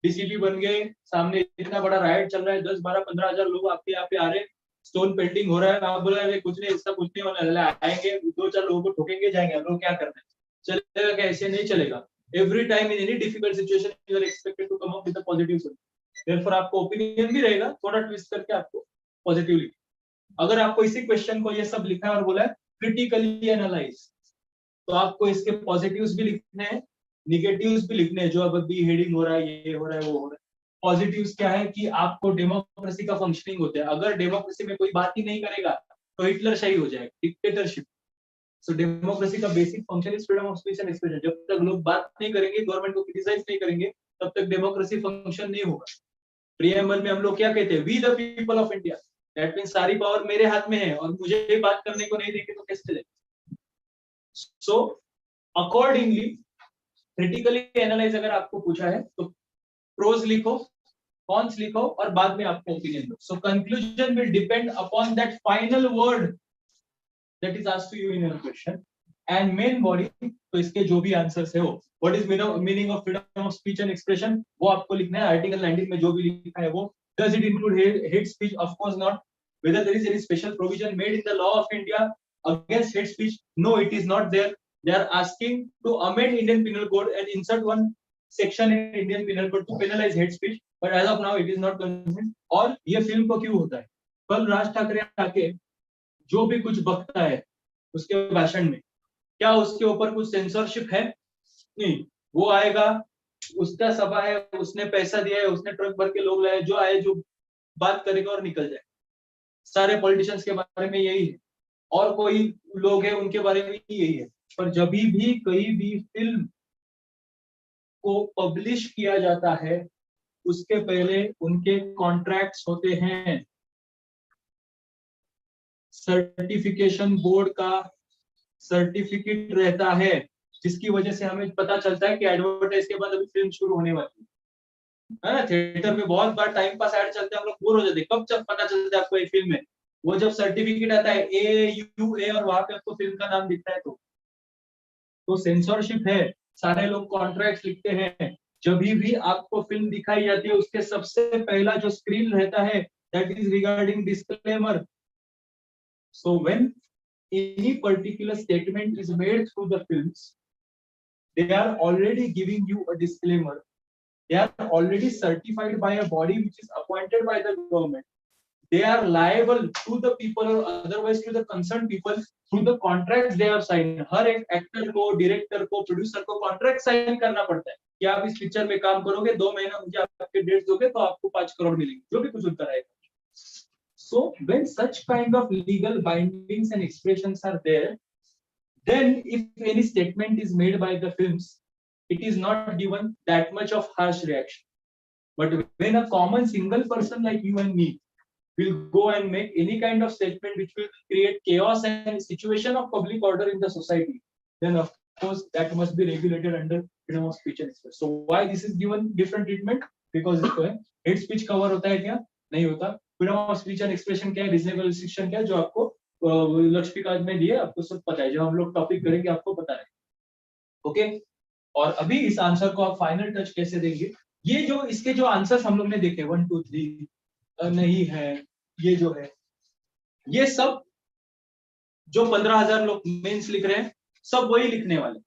Speaker 1: डीसीपी बन गए, सामने इतना बड़ा राइड चल रहा है, 10 12 15 हजार लोग आपके यहाँ पे आ रहे हैं, स्टोन पेंटिंग हो रहा है, आप बोल रहे हैं कुछ नहीं, इसका कुछ नहीं होने वाला, आएंगे 2-4 लोगों को ठोकेंगे, जाएंगे. हम लोग क्या करना है, चलेगा क्या? ऐसे नहीं चलेगा. Every time in any difficult situation you are expected to come up with a positive solution. Therefore आपको ओपिनियन भी रहेगा, थोड़ा ट्विस्ट करके आपको पॉजिटिवली. अगर आपको इसी क्वेश्चन को ये सब लिखना है और बोला है क्रिटिकली एनालाइज, तो आपको इसके पॉजिटिव्स भी लिखने हैं, निगेटिव्स भी लिखने हैं. जो अब अभी हेडिंग हो रहा है, ये हो रहा है, वो हो रहा है. पॉजिटिव्स क्या है कि आपको डेमोक्रेसी का फंक्शनिंग होता है. अगर डेमोक्रेसी में कोई बात ही नहीं करेगा तो हिटलर शाही हो जाएगा, डिक्टेटरशिप. सो डेमोक्रेसी का basic function is freedom of speech and expression. जब तक लोग बात नहीं करेंगे, गवर्नमेंट को क्रिटिसाइज नहीं करेंगे, तब तक डेमोक्रेसी फंक्शन नहीं होगा. प्रीएम्बल में हम लोग क्या कहते हैं, we the people of India. That means सारी पावर मेरे हाथ में है और मुझे बात करने को नहीं देंगे तो कैसे चलेगा. सो अकॉर्डिंगली क्रिटिकली एनालाइज अगर आपको पूछा है तो प्रोज लिखो, कॉन्स लिखो और बाद में आपको ओपिनियन दो. So conclusion will depend upon that final word that is asked to you in your question and main body. तो इसके जो भी आंसर्स है वो what is meaning of freedom of speech and expression वो आपको लिखना है. आर्टिकल 19 में जो भी लिखा है वो. Does it include hate speech? Of course not. Whether there is any special provision made in the law of India against hate speech? No, it is not there. They are asking to amend Indian Penal Code and insert one section in Indian Penal Code to penalize hate speech, but as of now it is not considered. और ये film को क्यों होता है? कल राज ठाकरे आके जो भी कुछ बकता है उसके भाषण में, क्या उसके ऊपर कुछ सेंसरशिप है? नहीं. वो आएगा, उसका सभा है, उसने पैसा दिया है, उसने ट्रक भर के लोग लाए, जो आए जो बात करेगा और निकल जाए. सारे पॉलिटिशियंस के बारे में यही है और कोई लोग हैं उनके बारे में यही है. पर जब भी कहीं भी फिल्म को पब्लिश किया जाता है उसके पहले उनके कॉन्ट्रैक्ट्स होते हैं, सर्टिफिकेशन बोर्ड का सर्टिफिकेट रहता है, जिसकी वजह से हमें पता चलता है कि एडवर्टाइज के बाद अभी फिल्म शुरू होने वाली है ना. थिएटर में बहुत बार टाइम पास ऐड चलते हैं, हम लोग बोर हो जाते हैं, कब जब पता चलता है आपको ये फिल्म है. वो जब सर्टिफिकेट आता है AUA और वहां पे आपको फिल्म का नाम दिखता है तो सेंसरशिप है. सारे लोग कॉन्ट्रैक्ट लिखते हैं. जब भी आपको फिल्म दिखाई जाती है उसके सबसे पहला जो स्क्रीन रहता है that is regarding disclaimer. So when any particular statement is made through the films, they are already giving you a disclaimer. They are already certified by a body which is appointed by the government. They are liable to the people or otherwise to the concerned people through the contracts they have signed. हर एक actor को, director को, producer को contract sign करना पड़ता है कि आप इस पिक्चर में काम करोगे, 2 महीना मुझे आपके डेट्स दोगे तो आपको 5 करोड़ मिलेंगे, जो भी कुछ उनका रहेगा. So when such kind of legal bindings and expressions are there, then if any statement is made by the films, it is not given that much of harsh reaction. But when a common single person like you and me will go and make any kind of statement which will create chaos and situation of public order in the society, then of course that must be regulated under freedom of speech and expression. So why this is given different treatment? Because इसको है hate speech cover होता है क्या? नहीं होता. Freedom of speech and expression क्या है? Reasonable restriction क्या है? जो आपको लक्ष्मीकांत में दिए, आपको सब पता है. जब हम लोग टॉपिक करेंगे आपको पता है. ओके. और अभी इस आंसर को आप फाइनल टच कैसे देंगे? ये जो इसके जो आंसर्स हम लोग ने देखे 1 2 3 नहीं है, ये जो है ये सब जो 15,000 लोग मेंस लिख रहे हैं सब वही लिखने वाले.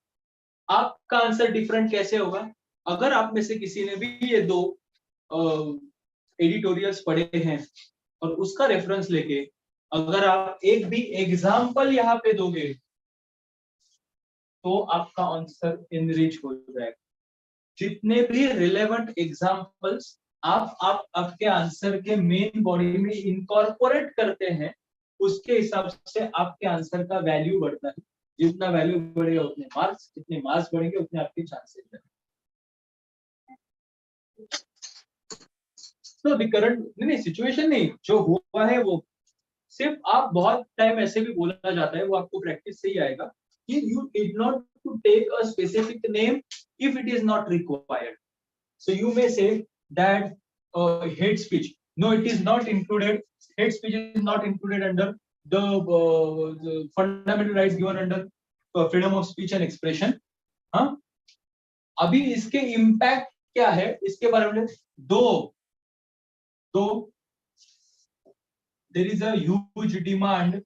Speaker 1: आपका आंसर डिफरेंट कैसे होगा? अगर आप में से किसी ने भी ये दो एडिटोरियल्स पढ़े हैं और उसका रेफरेंस लेके अगर आप एक भी एग्जाम्पल यहाँ पे दोगे तो आपका आंसर इनरिच हो जाएगा. जितने भी रिलेवेंट एग्जाम्पल्स आप आपके आंसर के मेन बॉडी में इनकॉर्पोरेट करते हैं उसके हिसाब से आपके आंसर का वैल्यू बढ़ता है. जितना वैल्यू बढ़ेगा उतने मार्क्स, जितने मार्क्स बढ़ेंगे उतने आपके चांसेस बढ़ेंगे. तो द करंट नहीं सिचुएशन नहीं जो हुआ है वो सिर्फ आप बहुत टाइम ऐसे भी बोला जाता है, वो आपको प्रैक्टिस से ही आएगा कि you did not to take a specific name if it is not required. So you may say that hate speech. No, it is not included. Hate speech is not included under the fundamental rights given under freedom of speech and expression. हाँ, अभी इसके impact क्या है इसके बारे में दो there is a huge demand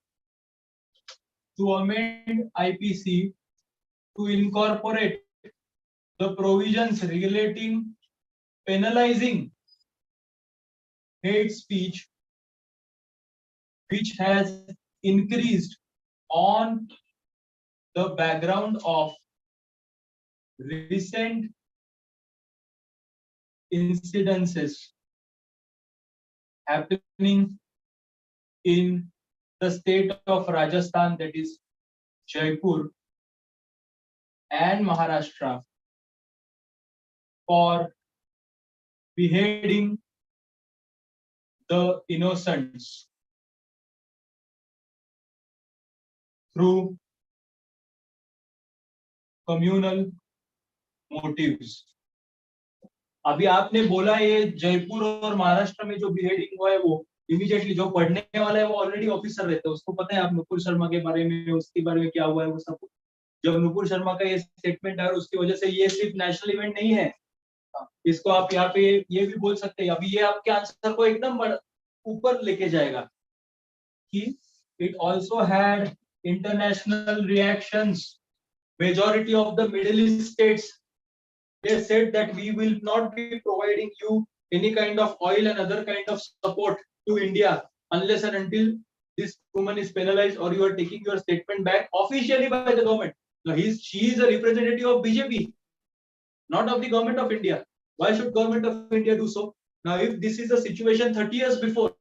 Speaker 1: to amend IPC to incorporate the provisions regulating penalizing hate speech which has increased on the background of recent incidences happening in the state of Rajasthan, that is Jaipur and Maharashtra, for beheading the innocents through communal motives. अभी आपने बोला ये जयपुर और महाराष्ट्र में जो beheading हुआ है वो इमीडिएटली जो पढ़ने वाला है वो ऑलरेडी ऑफिसर रहता है, उसको पता है आप नुपुर शर्मा के बारे में, उसके बारे में क्या हुआ है वो सब. जब नुपुर शर्मा का ये स्टेटमेंट है उसकी वजह से ये सिर्फ नेशनल इवेंट नहीं है, इसको आप यहाँ पे ये भी बोल सकते हैं. अभी ये आपके आंसर को एकदम ऊपर लेके जाएगा कि it also had international reactions. Majority of the middle east states they said that we will not be providing you any kind of oil and other kind of support to India unless and until this woman is penalized or you are taking your statement back officially by the government. Now she is a representative of BJP, not of the government of India. Why should government of India do so? Now if this is a situation 30 years before,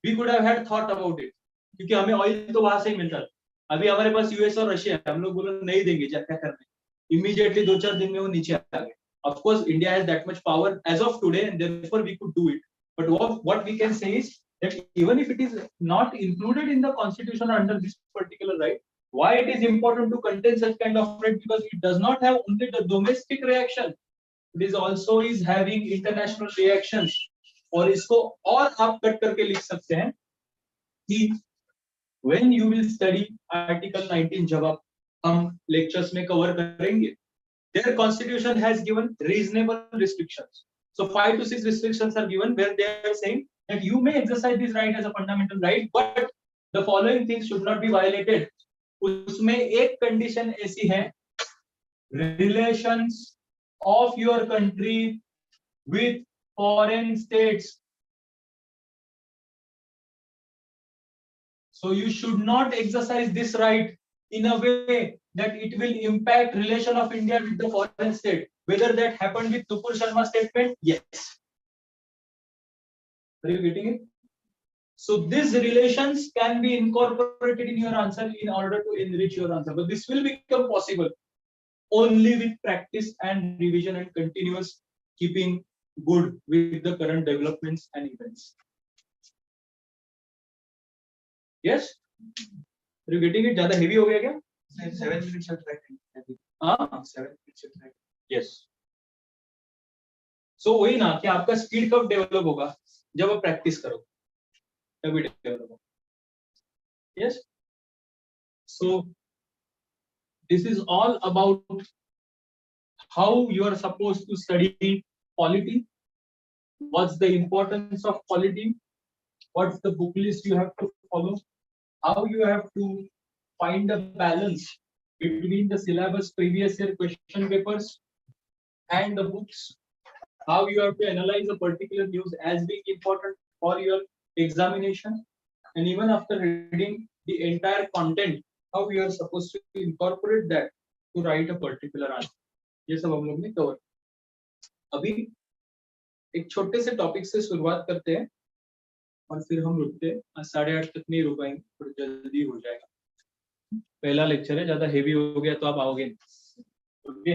Speaker 1: we could have had thought about it, क्योंकि हमें oil तो वहां से ही मिलता है. अभी हमारे पास US और रशिया है, हम लोग बोले नहीं देंगे, क्या करने. Immediately 2-4 दिन में वो नीचे आ गए. Of course India has that much power as of today and therefore we could do it. But what we can say is that even if it is not included in the constitution under this particular right, why it is important to contain such kind of right? Because it does not have only the domestic reaction, it is also is having international reactions. और इसको और आप cut करके लिख सकते हैं कि when you will study article 19 जब आप हम लेक्चर्स में कवर करेंगे, their constitution has given reasonable restrictions. So 5 to 6 restrictions are given where they are saying that you may exercise this right as a fundamental right, but the following things should not be violated. उसमें एक condition ऐसी है, relations of your country with foreign states. So you should not exercise this right in a way that it will impact relation of India with the foreign state. Whether that happened with Nupur Sharma statement, yes. Are you getting it? So these relations can be incorporated in your answer in order to enrich your answer. But this will become possible only with practice and revision and continuous keeping good with the current developments and events. Yes? Are you getting it? ज़्यादा heavy हो गया क्या?
Speaker 2: 7 minutes of writing.
Speaker 1: हाँ
Speaker 2: 7 minutes of writing.
Speaker 1: yes. So वही ना कि आपका speed कब डेवलप होगा जब आप प्रैक्टिस करो तभी डेवलप होगा. Yes. So this is all about how you are supposed to study polity. What's the importance of polity? What's the book list you have to follow? How you have to find a balance between the syllabus previous year question papers and the books. How you have to analyze a particular news as being important for your examination, and even after reading the entire content, how you are supposed to incorporate that to write a particular answer. ये सब हम लोग ने cover. अभी एक छोटे से topic से शुरुआत करते हैं और फिर हम रुकते हैं. 8:30 तक नहीं रुक पाएंगे, थोड़ा जल्दी हो जाएगा. पहला लेक्चर है, ज्यादा हेवी हो गया तो आप आओगे. Okay,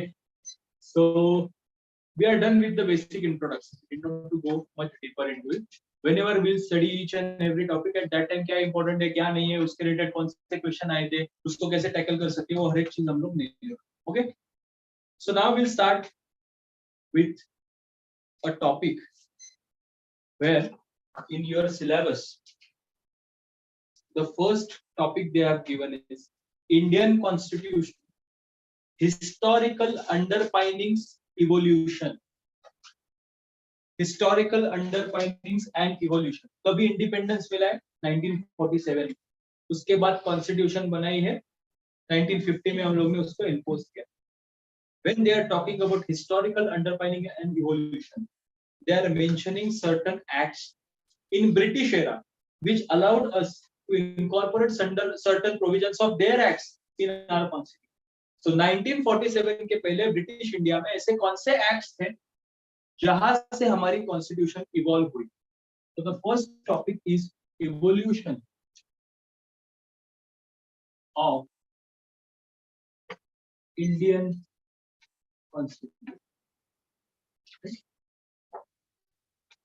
Speaker 1: so we are done with the basic introduction. We don't have to go much deeper into it. Whenever we'll study each and every topic at that time, क्या important है क्या नहीं है, उसके related कौन से question आए थे, उसको कैसे tackle कर सकते हैं, वो हर एक चीज हम लोग नहीं. Okay, so now we'll start with a topic where in your syllabus the first topic they have given is Indian Constitution, historical underpinnings, evolution. Historical underpinnings and evolution. कभी इंडिपेंडेंस मिला है 1947. उसके बाद कॉन्स्टिट्यूशन बनाई है 1950 में, हम लोग ने उसको इम्पोज किया. When they are talking about historical underpinning and evolution, they are mentioning certain acts in British era which allowed us to incorporate certain provisions of their acts in our constitution. So 1947 के पहले British India में ऐसे कौन से acts थे जहां से हमारी कॉन्स्टिट्यूशन इवॉल्व हुई. तो the first topic is evolution of Indian constitution.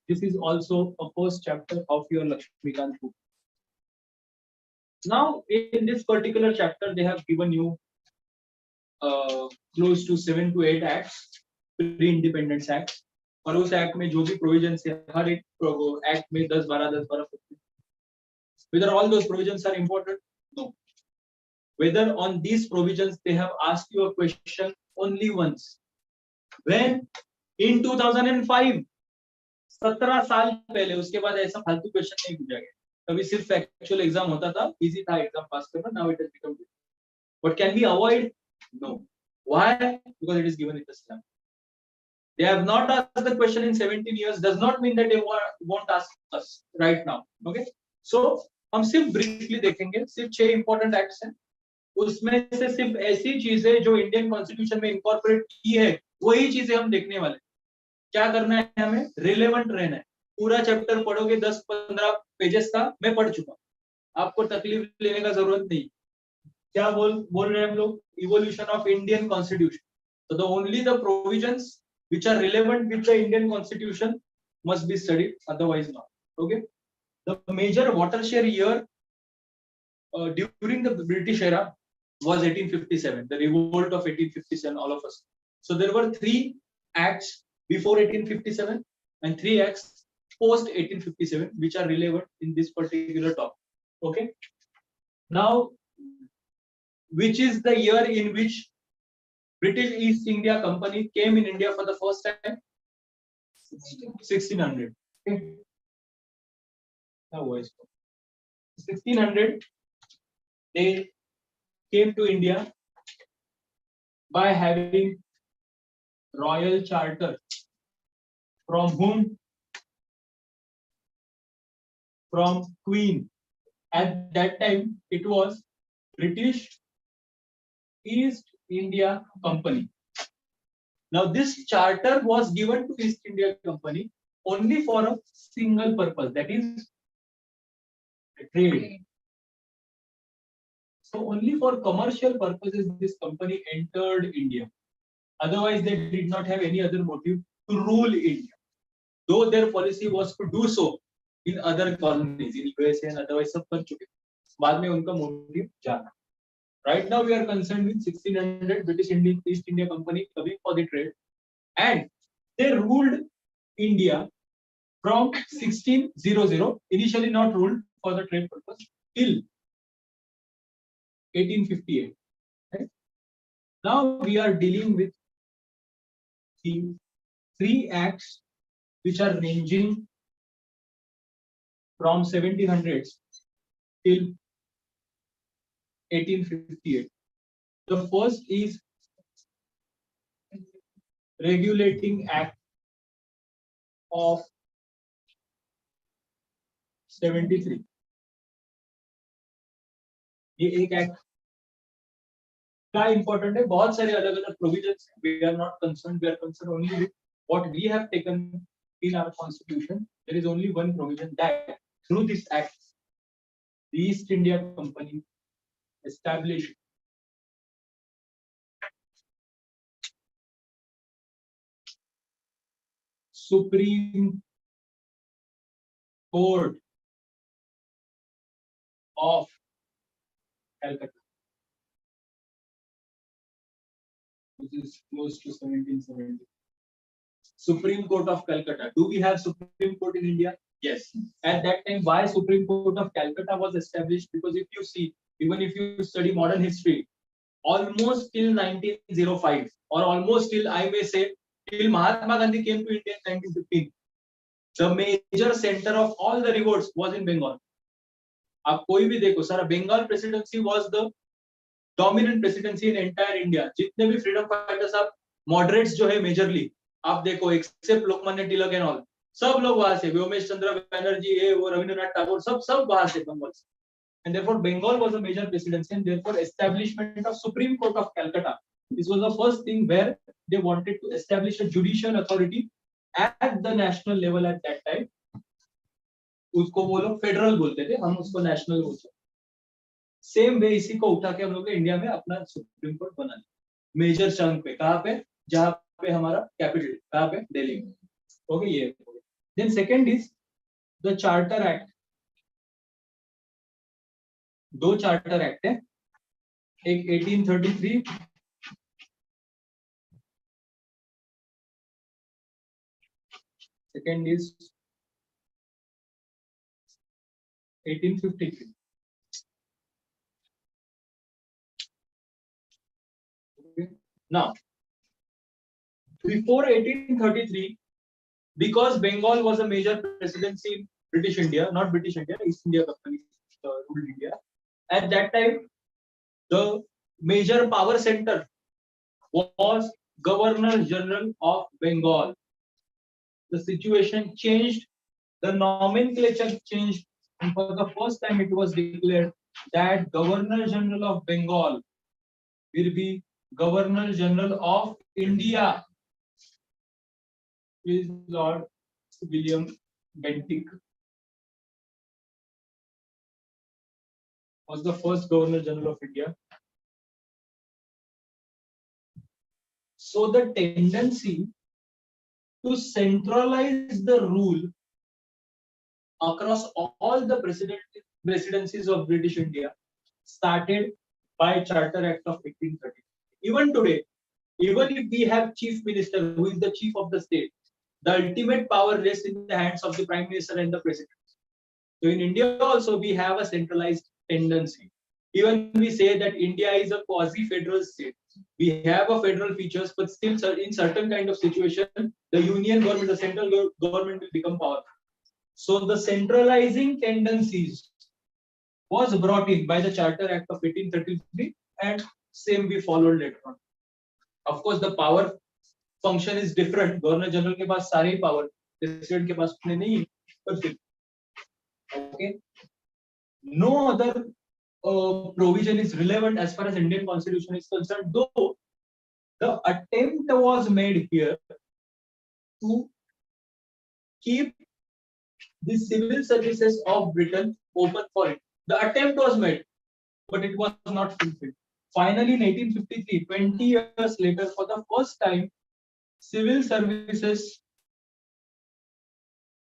Speaker 1: This is also a first chapter of your Laxmikanth book. Now in this particular chapter they have given you close to 7 to 8 acts, pre-independence acts. और उस act में जो भी provisions है, हर एक act में 10-12 whether all those provisions are important? No. Whether on these provisions they have asked you a question only once. When? In 2005. 17 साल पहले. उसके बाद ऐसा फालतू क्वेश्चन नहीं पूछा गया. कभी सिर्फ एक्चुअल एग्जाम होता था, इजी था एग्जाम पास करना. Now it has become difficult. But can we avoid? No. Why? Because it is given in the syllabus. They have not asked the question in 17 years does not mean that they won't ask us right now. Okay, so हम सिर्फ briefly देखेंगे. सिर्फ 6 important acts हैं, उसमें से सिर्फ ऐसी चीजें जो इंडियन कॉन्स्टिट्यूशन में इनकॉर्पोरेट की है वही चीजें हम देखने वाले. क्या करना है हमें? रिलेवेंट रहना है. पूरा चैप्टर पढ़ोगे 10-15 पेजेस का, मैं पढ़ चुका. आपको तकलीफ लेने का जरूरत नहीं. क्या बोल रहे हैं हम लोग? Evolution of Indian constitution. So the only the provisions which are relevant with the Indian Constitution must be studied, otherwise not. Okay. The major watershed year during the British era was 1857, the revolt of 1857, all of us. So there were 3 acts before 1857 and 3 acts post 1857 which are relevant in this particular topic. Okay. Now, which is the year in which British East India Company came in India for the first time? 1600. Okay. Now, 1600, they came to India by having royal charter. From whom? From Queen. At that time, it was British East India Company. Now this charter was given to East India Company only for a single purpose, that is trade. So only for commercial purposes this company entered India. Otherwise they did not have any other motive to rule India. Though their policy was to do so in other colonies, in USA and otherwise सब कर चुके. बाद में उनका motive जाना. Right now we are concerned with 1600 British East India Company coming for the trade, and they ruled India from 1600, initially not ruled for the trade purpose, till 1858. Right? Now we are dealing with the 3 acts which are ranging from 1700s till 1858. The first is Regulating Act of 73. ये एक act क्या important है, बहुत सारे अलग अलग provisions. We are not concern, we are concern only with what we have taken in our constitution. There is only one provision that through this act the East India Company established Supreme Court of Calcutta, which is close to 1770. Supreme Court of Calcutta. Do we have Supreme Court in India? Yes. At that time, why Supreme Court of Calcutta was established? Because if you see, even if you study modern history, almost till 1905, or almost till, I may say, till Mahatma Gandhi came to India in 1915, the major center of all the revolts was in Bengal. आप कोई भी देखो, सारा Bengal presidency was the dominant presidency in entire India. जितने भी freedom fighters आप moderates जो है majorly, आप देखो except Lokmanya Tilak and all, सब लोग वहां से, व्योमेश चंद्र बैनर्जी, ये वो रविंद्रनाथ टैगोर, सब वहां से बंगाल से. And therefore Bengal was a major presidency, and therefore establishment of Supreme Court of Calcutta, this was the first thing where they wanted to establish a judicial authority at the national level at that time. उसको वो लोग federal बोलते थे, हम उसको national बोलते. Same way इसी को उठा के हम लोग इंडिया में अपना सुप्रीम कोर्ट बना लिया मेजर चंक पे. कहाँ पे? जहाँ पे हमारा कैपिटल, कहाँ पे? दिल्ली में. ओके, ये. Then second is the charter act. 2 charter act है, एक 1833, second is 1853. Okay. Now, before 1833, because Bengal was a major presidency in British India, not British India, East India Company ruled India. At that time, the major power center was Governor General of Bengal. The situation changed, the nomenclature changed, and for the first time it was declared that Governor General of Bengal will be Governor General of India. Is Lord William Bentinck was the first Governor General of India. So the tendency to centralize the rule across all the presidencies of British India started by Charter Act of 1830. Even today, even if we have Chief Minister who is the chief of the state, the ultimate power rests in the hands of the Prime Minister and the President. So in India also we have a centralized tendency. Even we say that India is a quasi-federal state. We have a federal features, but still in certain kind of situation, the union government, the central government will become powerful. So the centralizing tendencies was brought in by the Charter Act of 1833, and same we followed later on. Of course, the power function is different. Governor General के पास सारे power, President के पास उतने नहीं, but still. Okay. No other provision is relevant as far as Indian Constitution is concerned, though the attempt was made here to keep the civil services of Britain open for it. The attempt was made, but it was not fulfilled. Finally, in 1853, 20 years later, for the first time, civil services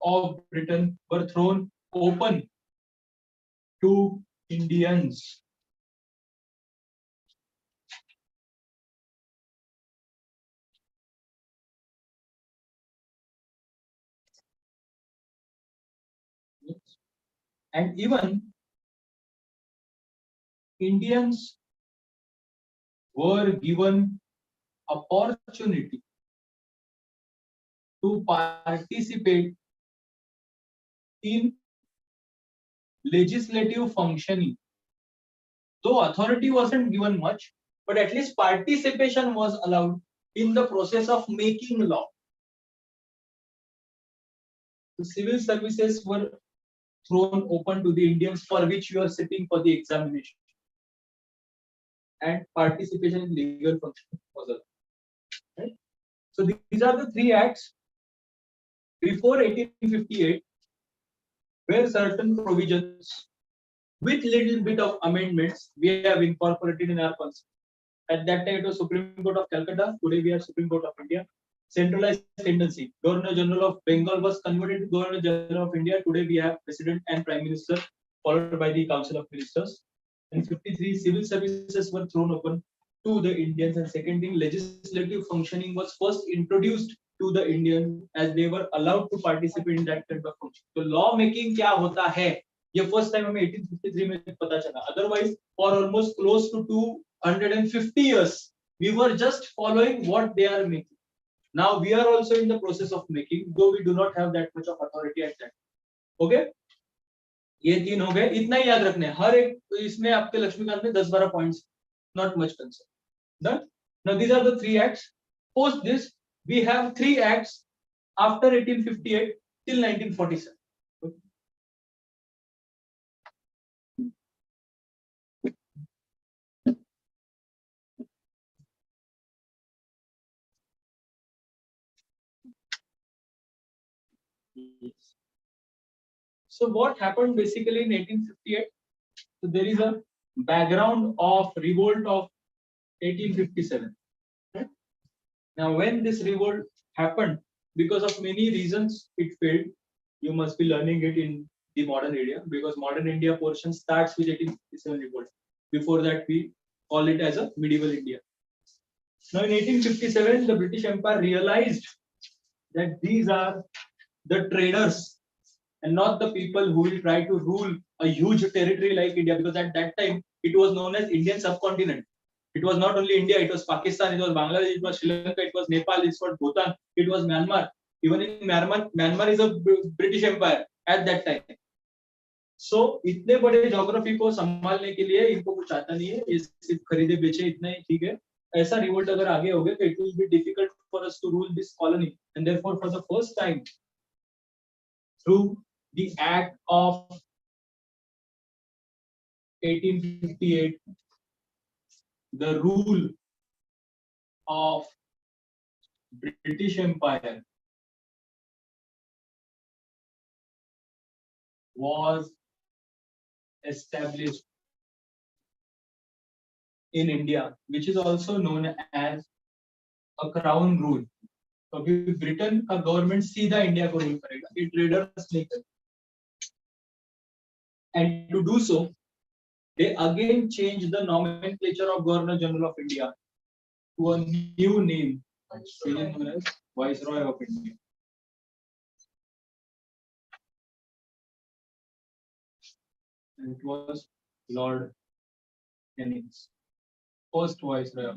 Speaker 1: of Britain were thrown open to Indians and even Indians were given opportunity to participate in legislative functioning. Though authority wasn't given much, but at least participation was allowed in the process of making law. The civil services were thrown open to the Indians for which you are sitting for the examination. And participation in legal function was allowed. Right? So these are the three acts before 1858 where certain provisions with little bit of amendments we have incorporated in our constitution. At that time it was Supreme Court of Calcutta, today we have Supreme Court of India. Centralized tendency. Governor General of Bengal was converted to Governor General of India. Today we have President and Prime Minister followed by the Council of Ministers. And 53 civil services were thrown open to the Indians. And second thing, legislative functioning was first introduced to the Indians as they were allowed to participate in that kind of function. So law making क्या होता है? ये first time हमें 1853 में पता चला. Otherwise, for almost close to 250 years, we were just following what they are making. Now we are also in the process of making, though we do not have that much of authority at that. Okay? ये तीन हो गए. इतना ही याद रखना है. हर एक इसमें आपके लक्ष्मीकांत में 10-12 points. Not much concern. Done. Now these are the three acts. Post this, we have three acts after 1858 till 1947. Okay. So what happened basically in 1858? So there is a background of revolt of 1857. Right? Now when this revolt happened, because of many reasons it failed. You must be learning it in the modern area because modern India portion starts with 1857 revolt. Before that we call it as a medieval India. Now in 1857 the British Empire realized that these are the traders and not the people who will try to rule a huge territory like India, because at that time it was known as Indian subcontinent. It was not only India, it was Pakistan, it was Bangladesh, it was Sri Lanka, it was Nepal, it was Bhutan, it was Myanmar. Even in Myanmar is a British Empire at that time. So इतने बड़े geography को संभालने के लिए इनको कुछ आता नहीं है, ये सिर्फ खरीदे बेचे इतना ही ठीक है. ऐसा revolt अगर आगे हो गया तो it will be difficult for us to rule this colony, and therefore for the first time through the Act of 1858, the rule of British Empire was established in India, which is also known as a crown rule. तो अभी Britain का government सीधा India को rule करेगा, ये traders नहीं करेंगे. And to do so, they again changed the nomenclature of Governor General of India to a new name, known as Viceroy of India. And it was Lord Hennings, first Viceroy.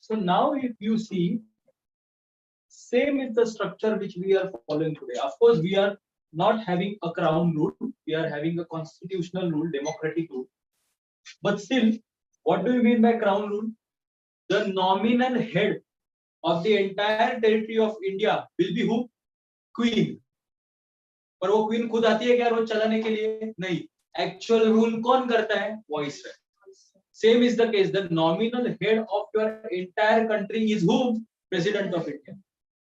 Speaker 1: So now if you see, same is the structure which we are following today. Of course, we are not having a crown rule, we are having a constitutional rule, democratic rule. But still, what do you mean by crown rule? The nominal head of the entire territory of India will be who? Queen. पर वो queen खुद आती है क्या रोज चलाने के लिए? नहीं. Actual rule कौन करता है? Viceroy. Same is the case. The nominal head of your entire country is who? President of India.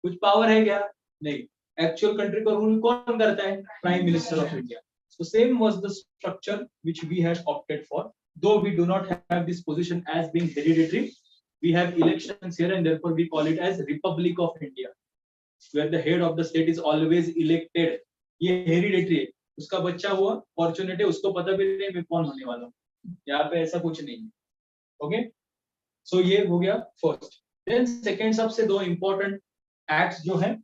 Speaker 1: कुछ power है क्या? नहीं. Actual country को rule कौन करता है? Prime Minister of India. So same was the structure which we had opted for. Though we do not have this position as being hereditary, we have elections here and therefore we call it as Republic of India. where the head of the state is always elected. ये hereditary है, उसका बच्चा हुआ fortunate है, उसको पता भी नहीं मैं कौन होने वाला हूँ, यहाँ पे ऐसा कुछ नहीं है. ओके, सो ये हो गया फर्स्ट. देन सेकंड सबसे दो इंपॉर्टेंट एक्ट्स जो है,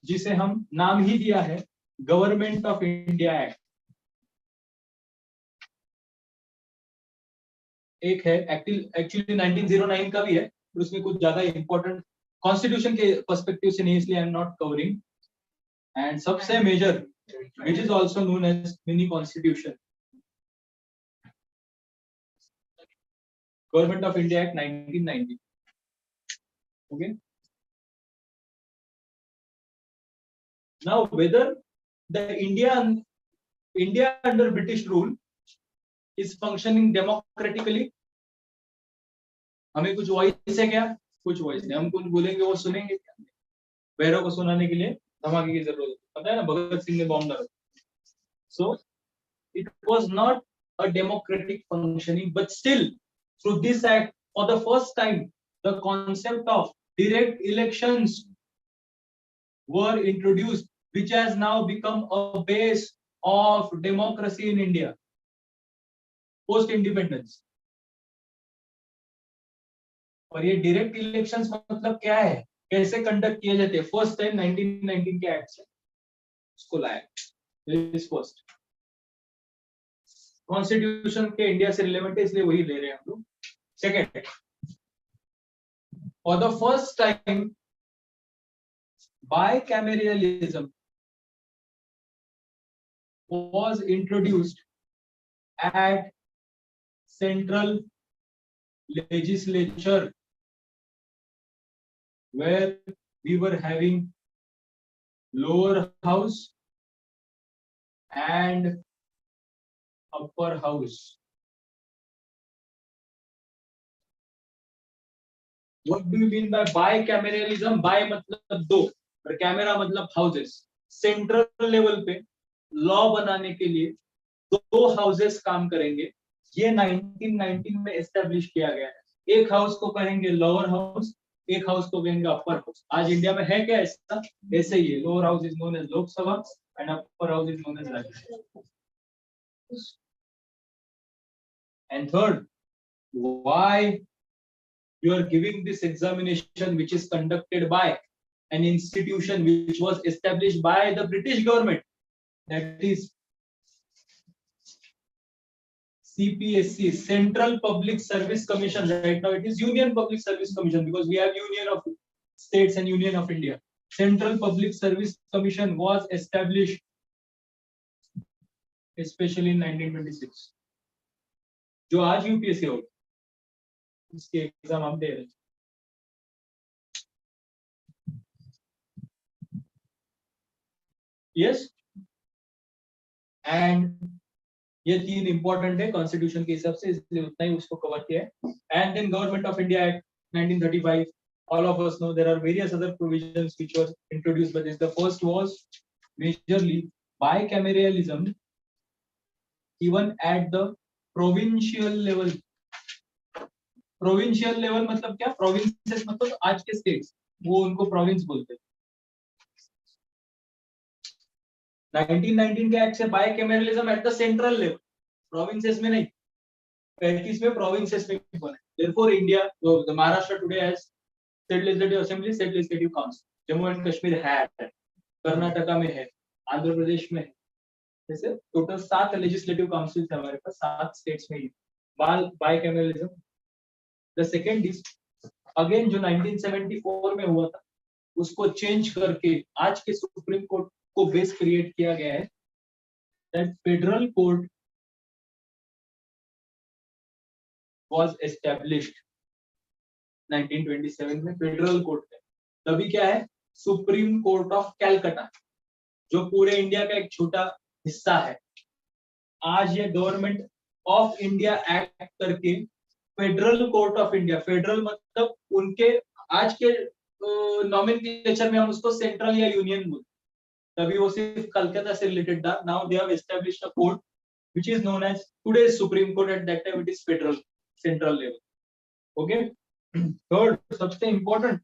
Speaker 1: जिसे हम नाम ही दिया है गवर्नमेंट ऑफ इंडिया एक्ट. एक है एक्चुअली 1909 का भी है, पर उसमें कुछ ज्यादा इंपॉर्टेंट कॉन्स्टिट्यूशन के पर्सपेक्टिव से नहीं, इसलिए I am not covering. And सबसे major which is also known as mini constitution, Government of India Act 1990. Okay, now whether the India under British rule is functioning democratically, हमें कुछ voice है क्या? कुछ वॉइस नहीं, हम कुछ बोलेंगे वो सुनेंगे क्या? पैरों को सुनाने के लिए धमाके की जरूरत है, पता है ना, भगत सिंह ने बॉम्ब डाला. So it was not a democratic functioning, but still through this act for the first time the concept of direct elections were introduced, which has now become a base of democracy in India post independence. और ये direct elections मतलब क्या है, कैसे conduct किए जाते हैं, first time 1919 के एक्ट से उसको लाया. दिस फर्स्ट कॉन्स्टिट्यूशन के इंडिया से रिलेवेंट है, इसलिए वही ले रहे हैं हम लोग. Second, for the first time bicameralism was introduced at central legislature, where we were having lower house and upper house. What do you mean by bicameralism? Bi मतलब दो और कैमरा मतलब हाउसेस. सेंट्रल लेवल पे law बनाने के लिए दो houses काम करेंगे. ये 1919 में एस्टेब्लिश किया गया है. एक हाउस को कहेंगे लोअर हाउस, एक हाउस को कहेंगे अपर हाउस. आज इंडिया में है क्या ऐसा? ऐसे ही है. Lower house is known as Lok Sabha and upper house is known as Rajya Sabha. And third, why you are giving this examination, which is conducted by an institution which was established by the British government, that is CPSC, Central Public Service Commission. Right now it is Union Public Service Commission because we have Union of States and Union of India. Central Public Service Commission was established especially in 1926. जो आज UPSC हो, इसके exam हम दे रहे हैं. Yes, and ये तीन important है कॉन्स्टिट्यूशन के हिसाब से, इसलिए उतना ही उसको कवर किया है. And then government of India act 1935. all of us know there are various other provisions which were introduced by this. The first was majorly bicameralism even at the provincial level. Provincial level मतलब क्या? Provinces मतलब आज के states, वो उनको province बोलते हैं. 1919 के एक्ट से bicameralism at the central level, provinces में नहीं. 35 में प्रोविंसेस में बना. Therefore India, the Maharashtra today has state legislative assembly, state legislative council. Jammu and Kashmir है, कर्नाटका में है, आंध्र प्रदेश में है. जैसे टोटल 7 लेजिस्लेटिव काउंसिल है हमारे पास, 7 स्टेट्स में ही. बाइकैमेरलिज्म. The second is again जो 1974 में हुआ था, उसको चेंज करके आज के सुप्रीम कोर्ट को बेस क्रिएट किया गया है. That federal court was established 1927 में. फेडरल कोर्ट है, तभी क्या है? सुप्रीम कोर्ट ऑफ कैलकाटा, जो पूरे इंडिया का एक छोटा हिस्सा है. आज ये गवर्नमेंट ऑफ इंडिया एक्ट करके federal court of India, federal मतलब उनके आज के नॉमेनक्लेचर में हम उसको सेंट्रल या यूनियन बोलते, तभी वो सिर्फ कलकत्ता से रिलेटेड था. Now they have established a court which is known as today's supreme court. At that time it is federal, central level. Okay. Third सबसे इंपॉर्टेंट,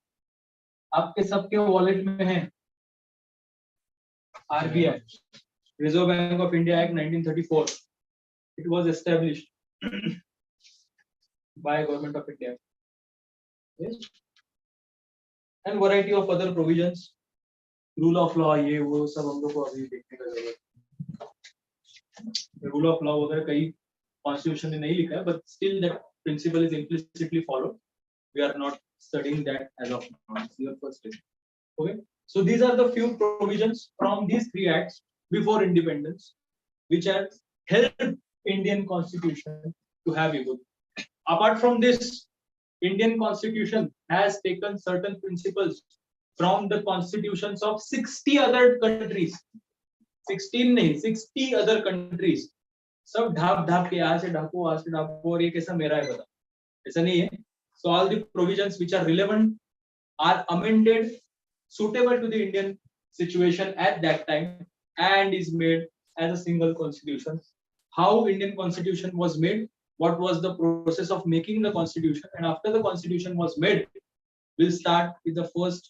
Speaker 1: आपके सबके वॉलेट में है RBI, Reserve Bank of India Act 1934. It was established by Government of India. Yes. And variety of other provisions, rule of law, ये वो सब हम लोग को अभी देखने का जरूरत है. Rule of law वगैरह कई Constitution ने नहीं लिखा है, but still that principle is implicitly followed. We are not studying that as of now. It's your first step. Okay. So these are the few provisions from these three acts before independence, which have helped Indian Constitution to have evolved. Apart from this, Indian Constitution has taken certain principles from the constitutions of 60 other countries. 16 नहीं, 60 other countries. सब ढाप ढाप के यहाँ से ढापो और ये कैसा मेरा है बता, ऐसा नहीं है. So all the provisions which are relevant are amended suitable to the Indian situation at that time and is made as a single constitution. How Indian Constitution was made, what was the process of making the Constitution, and after the Constitution was made, we'll start with the first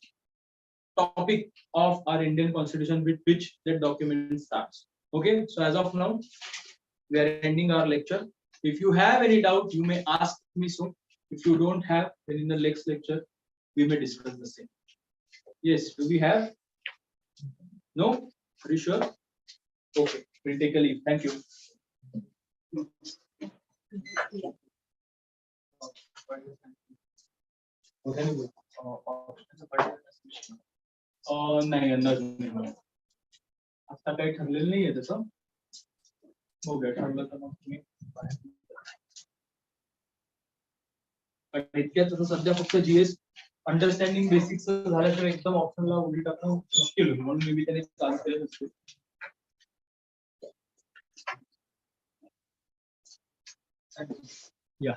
Speaker 1: topic of our Indian Constitution with which that document starts. Okay, so as of now, we are ending our lecture. If you have any doubt, you may ask me so. If you don't have, then in the next lecture, we may discuss the same. Yes, do we have? No? Are you sure? Okay, we'll take a leave. Thank you. नाही अंदाज नाही मला. आता काही ठरलेलं नाहीये तसं. बघूया ठरलं तर मग तुम्ही इतक्यात तसं सध्या फक्त जीएस अंडरस्टँडिंग बेसिक्स झाल्याशिवाय एकदम ऑप्शनला उडी टाकणं मुश्किल होईल, म्हणून मी त्याने चालू केलं नसते. या